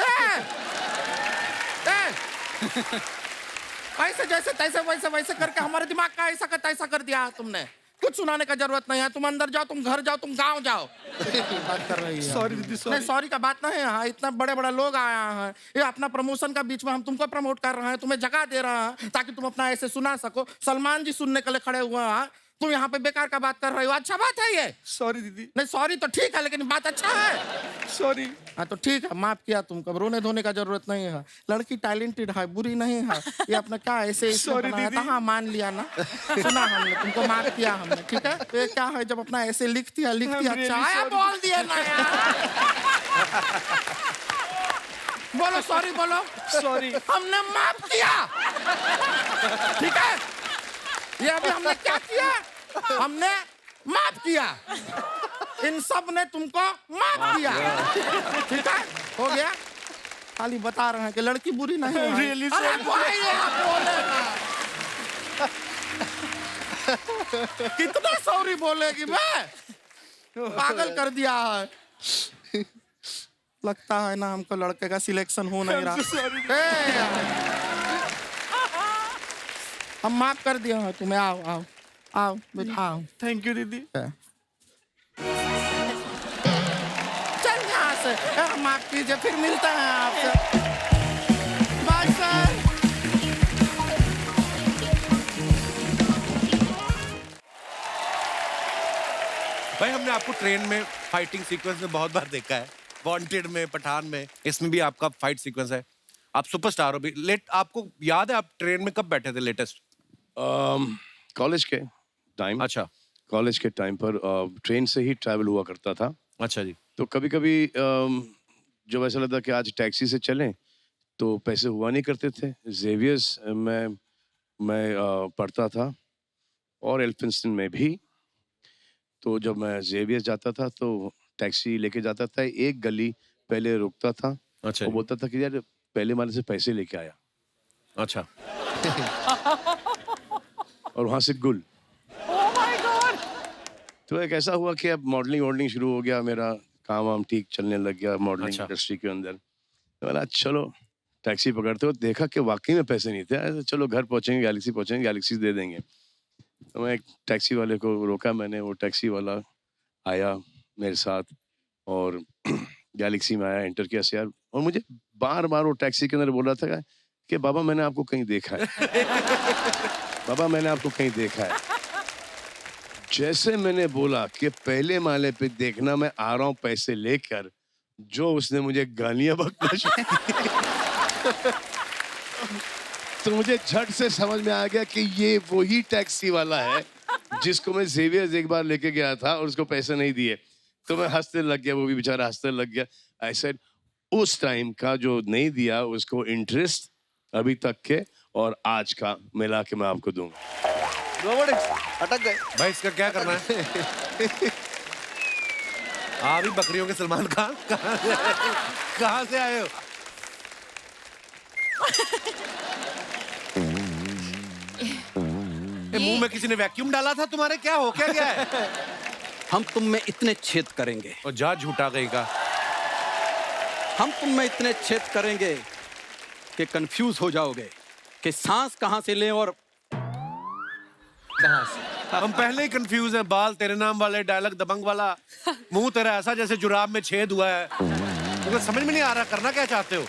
ऐसे जैसे तैसे वैसे वैसे करके हमारे दिमाग का ऐसा का तैसा कर दिया तुमने। कुछ सुनाने का जरूरत नहीं है। तुम अंदर जाओ, तुम घर जाओ, तुम गांव जाओ। बात कर रही है। सॉरी दीदी, नहीं, सॉरी का बात नहीं है। इतना बड़े बड़े लोग आया हैं, ये अपना प्रमोशन का बीच में हम तुमको प्रमोट कर रहे हैं, तुम्हें जगह दे रहे हैं ताकि तुम अपना ऐसे सुना सको। सलमान जी सुनने के लिए खड़े हुए हैं, तुम यहाँ पे बेकार का बात कर रहे हो। अच्छा बात है ये? सॉरी दीदी। नहीं, सॉरी तो ठीक है, लेकिन बात अच्छा है। सॉरी। हाँ तो ठीक है, माफ किया तुमको। रोने धोने का जरूरत नहीं है। लड़की टैलेंटेड है, बुरी नहीं है। ये अपना क्या ऐसे Sorry, बनाया था? हाँ, मान लिया ना, सुना हमने, तुमको माफ किया हमने, ठीक है। तो ये क्या है, जब अपना ऐसे लिख दिया अच्छा आया, बोल दिया ना यार। बोलो सॉरी, बोलो सॉरी। हमने माफ किया, ठीक है। ये अभी हमने क्या किया? हमने माफ किया। इन सब ने तुमको माफ किया, ठीक है, हो गया। खाली बता रहे हैं कि लड़की बुरी नहीं है। Really अरे भाई, आप बोलेगा। कितना सॉरी बोलेगी मैं? पागल कर दिया है। लगता है ना हमको लड़के का सिलेक्शन हो नहीं रहा। हम माफ कर दिए हैं तुम्हें। आओ आओ आओ आओ। थैंक यू दीदी। चल यहाँ से, माफ कीजिए, फिर मिलते हैं आपसे। Bye sir. भाई, हमने आपको ट्रेन में फाइटिंग सीक्वेंस में बहुत बार देखा है। वांटेड में, पठान में, इसमें भी आपका फाइट सीक्वेंस है। आप सुपरस्टार हो भी। आपको याद है आप ट्रेन में कब बैठे थे लेटेस्ट? कॉलेज के टाइम। अच्छा। कॉलेज के टाइम पर ट्रेन से ही ट्रैवल हुआ करता था। अच्छा जी। तो कभी कभी जब ऐसा लगता कि आज टैक्सी से चलें तो पैसे हुआ नहीं करते थे। जेवियर्स में मैं पढ़ता था और एल्फिंस्टन में भी। तो जब मैं जेवियर्स जाता था तो टैक्सी लेके जाता था, एक गली पहले रुकता था। अच्छा। वो बोलता था कि यार पहले वाले से पैसे लेके आया। अच्छा। और वहां से गुल। तो एक ऐसा हुआ कि अब मॉडलिंग शुरू हो गया, मेरा काम वाम ठीक चलने लग गया मॉडलिंग इंडस्ट्री के अंदर। तो बोला चलो टैक्सी पकड़ते हो। देखा कि वाकई में पैसे नहीं थे। चलो घर पहुंचेंगे, गैलेक्सी पहुंचेंगे, गैलेक्सी दे देंगे। तो मैं एक टैक्सी वाले को रोका मैंने, वो टैक्सी वाला आया मेरे साथ और गैलेक्सी में आया, एंटर किया सियार, और मुझे बार बार वो टैक्सी के अंदर बोल रहा था कि बाबा मैंने आपको कहीं देखा है, बाबा मैंने आपको कहीं देखा है। जैसे मैंने बोला कि पहले माले पे देखना, मैं आ रहा हूँ पैसे लेकर, जो उसने मुझे गालियां बकना शुरू की। तो मुझे झट से समझ में आ गया कि ये वही टैक्सी वाला है जिसको मैं जेवियर्स एक बार लेके गया था और उसको पैसे नहीं दिए। तो मैं हंसने लग गया, वो भी बेचारा हंसने लग गया। आई सेड उस टाइम का जो नहीं दिया उसको इंटरेस्ट अभी तक के और आज का मिला के मैं आपको दूंगा। अटक गए भाई, इसका क्या करना है? आप भी बकरियों के सलमान खान कहाँ से आए हो? मुंह में किसी ने वैक्यूम डाला था तुम्हारे? क्या हो क्या गया है? हम तुम में इतने छेद करेंगे, और जा झूठा गई का, हम तुम में इतने छेद करेंगे कि कंफ्यूज हो जाओगे कि सांस कहां से लें और कहां से। हम पहले ही कंफ्यूज हैं। बाल तेरे नाम वाले, डायलॉग दबंग वाला, मुंह तेरा ऐसा जैसे जुराब में छेद हुआ है। मुझे समझ में नहीं आ रहा करना क्या चाहते हो।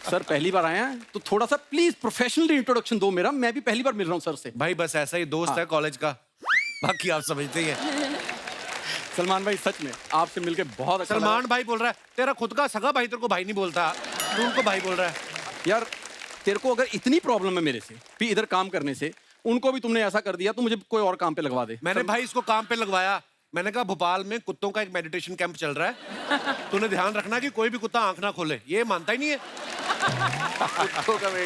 सर पहली बार आए हैं तो थोड़ा सा प्लीज प्रोफेशनली इंट्रोडक्शन दो मेरा, मैं भी पहली बार मिल रहा हूँ सर से। भाई बस ऐसा ही दोस्त है कॉलेज का, बाकी आप समझते ही हैं। सलमान भाई सच में आपसे मिलके बहुत अच्छा सलमान लगा। भाई बोल रहा है, तेरा खुद का सगा भाई तेरे को भाई नहीं बोलता, तू उनको भाई बोल रहा है। यार तेरे को अगर इतनी प्रॉब्लम है मेरे से भी इधर काम करने से, उनको भी तुमने ऐसा कर दिया तो मुझे कोई और काम पे लगवा दे। मैंने भाई इसको काम पे लगवाया। मैंने कहा भोपाल में कुत्तों का एक मेडिटेशन कैंप चल रहा है, तूने ध्यान रखना कि कोई भी कुत्ता आंख ना खोले। ये मानता ही नहीं है।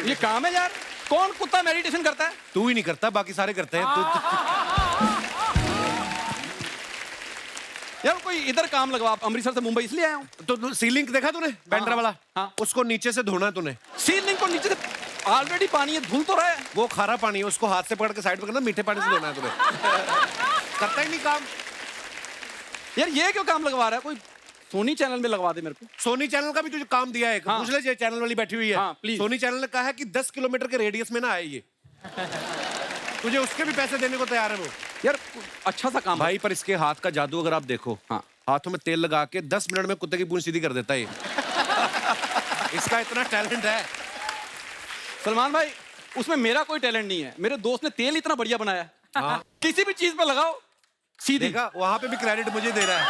ये काम है यार, कौन कुत्ता मेडिटेशन करता है? तू ही नहीं करता, बाकी सारे करते हैं। यार कोई इधर काम लगवा, अमृतसर से मुंबई इसलिए आया हूँ। तो सीलिंग देखा तूने बैंड्रा वाला? हाँ। उसको नीचे से धोना है तूने। सीलिंग को नीचे से ऑलरेडी पानी है, धुल तो रहा है। वो खारा पानी है, उसको हाथ से पकड़ के साइड पे करना, मीठे पानी से धोना है तुम्हें। करता ही नहीं काम। यार ये क्यों काम लगवा रहा है? कोई सोनी चैनल में लगवा दे मेरे को। सोनी चैनल का भी तुझे काम दिया है। हाँ। पूछ ले, चैनल वाली बैठी हुई है। हाँ, प्लीज। सोनी चैनल ने कहा है कि 10 किलोमीटर के रेडियस में ना आए ये। तुझे उसके भी पैसे देने को तैयार है वो। यार अच्छा सा काम भाई, पर इसके हाथ का जादू अगर आप देखो, हाँ। हाथों में तेल लगा के 10 मिनट में कुत्ते की पूंछ सीधी कर देता है ये। इसका इतना टैलेंट है। सलमान भाई उसमें मेरा कोई टैलेंट नहीं है, मेरे दोस्त ने तेल इतना बढ़िया बनाया है। हाँ। किसी भी चीज पे लगाओ सीधी। देखा, वहां पे भी क्रेडिट मुझे दे रहा है।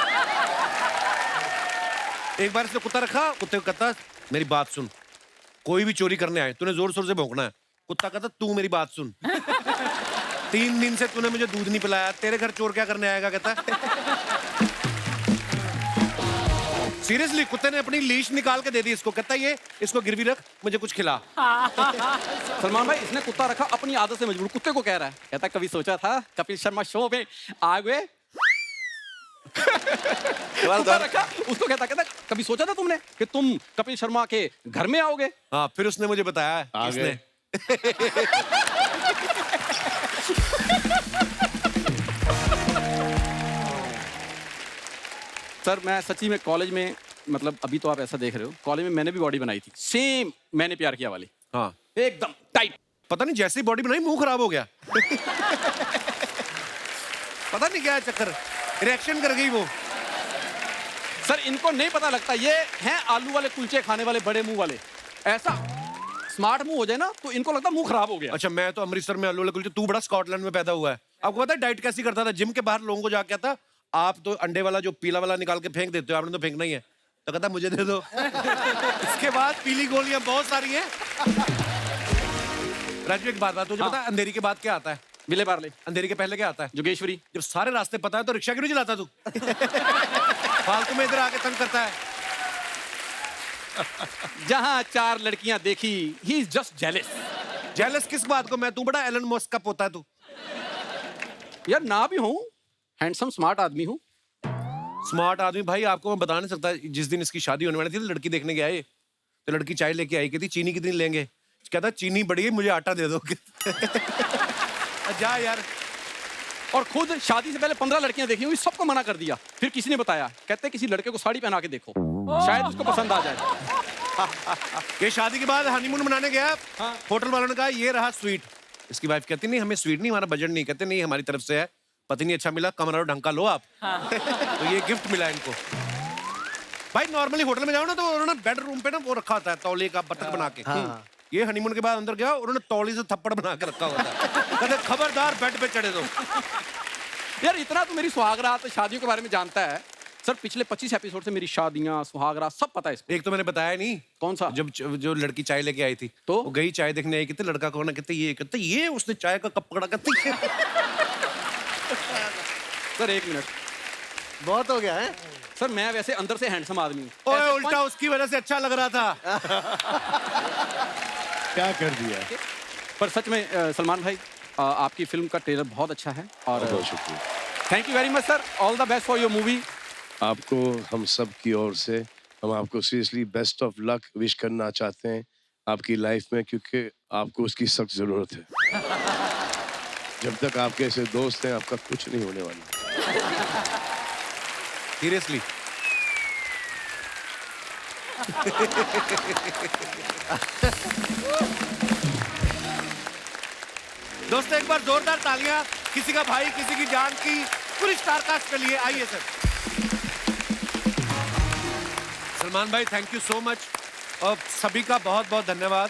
एक बार इसने कुत्ता रखा, कुत्ते को कहता मेरी बात सुन, कोई भी चोरी करने आए तूने जोर शोर से भौंकना है। कुत्ता कहता तू मेरी बात सुन, 3 दिन से तूने मुझे दूध नहीं पिलाया, तेरे घर चोर क्या करने आएगा? कहता सीरियसली, कुत्ते ने अपनी लीश निकाल के दे दी इसको। कहता ये इसको गिरवी रख, मुझे कुछ खिला। सलमान भाई इसने कुत्ता रखा अपनी आदत से मजबूर, कुत्ते को कह रहा है, कहता कभी सोचा था कपिल शर्मा शो में आ गए। कुत्ता रखा, उसको कहता कभी सोचा था तुमने कि तुम कपिल शर्मा के घर में आओगे? हाँ, फिर उसने मुझे बताया किसने। सर मैं सच्ची में कॉलेज में, मतलब अभी तो आप ऐसा देख रहे हो, कॉलेज में मैंने भी बॉडी बनाई थी, सेम मैंने प्यार किया वाली। हाँ, एकदम टाइट। पता नहीं जैसी बॉडी बनाई मुंह खराब हो गया। पता नहीं क्या चक्कर, रिएक्शन कर गई वो। सर इनको नहीं पता लगता, ये हैं आलू वाले कुलचे खाने वाले बड़े मुंह वाले। ऐसा स्मार्ट मुंह हो जाए ना तो इनको लगता मुंह खराब हो गया। अच्छा, मैं तो अमृतसर में आलू वाले कुलचे, तू बड़ा स्कॉटलैंड में पैदा हुआ है। आपको पता है डाइट कैसी करता था? जिम के बाहर लोगों को जाके आता, आप तो अंडे वाला जो पीला वाला निकाल के फेंक देते हो, आपने तो फेंकना ही है। तो कहता मुझे दे दो। इसके बाद पीली गोलियां बहुत सारी हैं। राजू एक बात तुझे पता है अंधेरी के बाद क्या आता है? विले पार्ले। अंधेरी के पहले क्या आता है? जोगेश्वरी। जब सारे रास्ते पता है तो रिक्शा क्यों नहीं चलाता तू? फालतू में इधर आके तंग करता है। जहां 4 लड़कियां देखी, he is just jealous. Jealous किस बात को? मैं, तू बड़ा एलन मस्क का पोता है तू। यार ना भी हूं, हैंडसम स्मार्ट आदमी हूं। स्मार्ट आदमी भाई, आपको मैं बता नहीं सकता। जिस दिन इसकी शादी होने वाली थी, लड़की देखने के आए, तो लड़की चाय लेके आई, कहती चीनी कितनी लेंगे? कहता चीनी बढ़ी है, मुझे आटा दे दो। जा यार। और खुद शादी से पहले 15 लड़कियां देखी हुई, सबको मना कर दिया। फिर किसी ने बताया, कहते किसी लड़के को साड़ी पहना के देखो, शायद उसको पसंद आ जाए। ये शादी के बाद हनीमून मनाने गया, होटल वालों ने कहा ये रहा स्वीट, इसकी वाइफ कहती नहीं हमें स्वीट नहीं, हमारा बजट नहीं। कहते नहीं हमारी तरफ से है, पति नहीं अच्छा मिला, कमरा ढंग का लो आप। तो ये गिफ्ट मिला इनको। भाई नॉर्मली होटल में जाओ ना तो उन्होंने बेडरूम पे ना वो रखा होता है तौलिए का बतख बना के। ये हनीमून के बाद अंदर गया, उन्होंने तौली से थप्पड़ बना के रखा होता है। कहते खबरदार बेड पे चढ़े दो। यार इतना तो मेरी सुहागरात शादियों के बारे में जानता है सर। पिछले 25 एपिसोड से मेरी शादियां सुहागरात सब पता है इसको। एक तो मैंने बताया नहीं। कौन सा? जब जो लड़की चाय लेके आई थी तो वो गई चाय देखने आई, कहते लड़का कौन है, कहते ये उसने चाय का कप पकड़ा, कहते सर 1 मिनट बहुत हो गया है सर। मैं वैसे अंदर से हैंडसम आदमी हूँ। ओए उल्टा उसकी वजह से अच्छा लग रहा था। क्या कर दिया? पर सच में सलमान भाई आपकी फिल्म का ट्रेलर बहुत अच्छा है और बहुत शुक्रिया। Thank you very much sir. All the best for your movie. आपको हम सब की ओर से हम आपको seriously best of luck wish करना चाहते हैं आपकी लाइफ में, क्योंकि आपको उसकी सख्त जरूरत है। जब तक आपके ऐसे दोस्त हैं आपका कुछ नहीं होने वाला। सीरियसली। दोस्तों एक बार जोरदार तालियां किसी का भाई किसी की जान की पूरी स्टार कास्ट के लिए। आइए सर। सलमान भाई थैंक यू सो मच और सभी का बहुत बहुत धन्यवाद।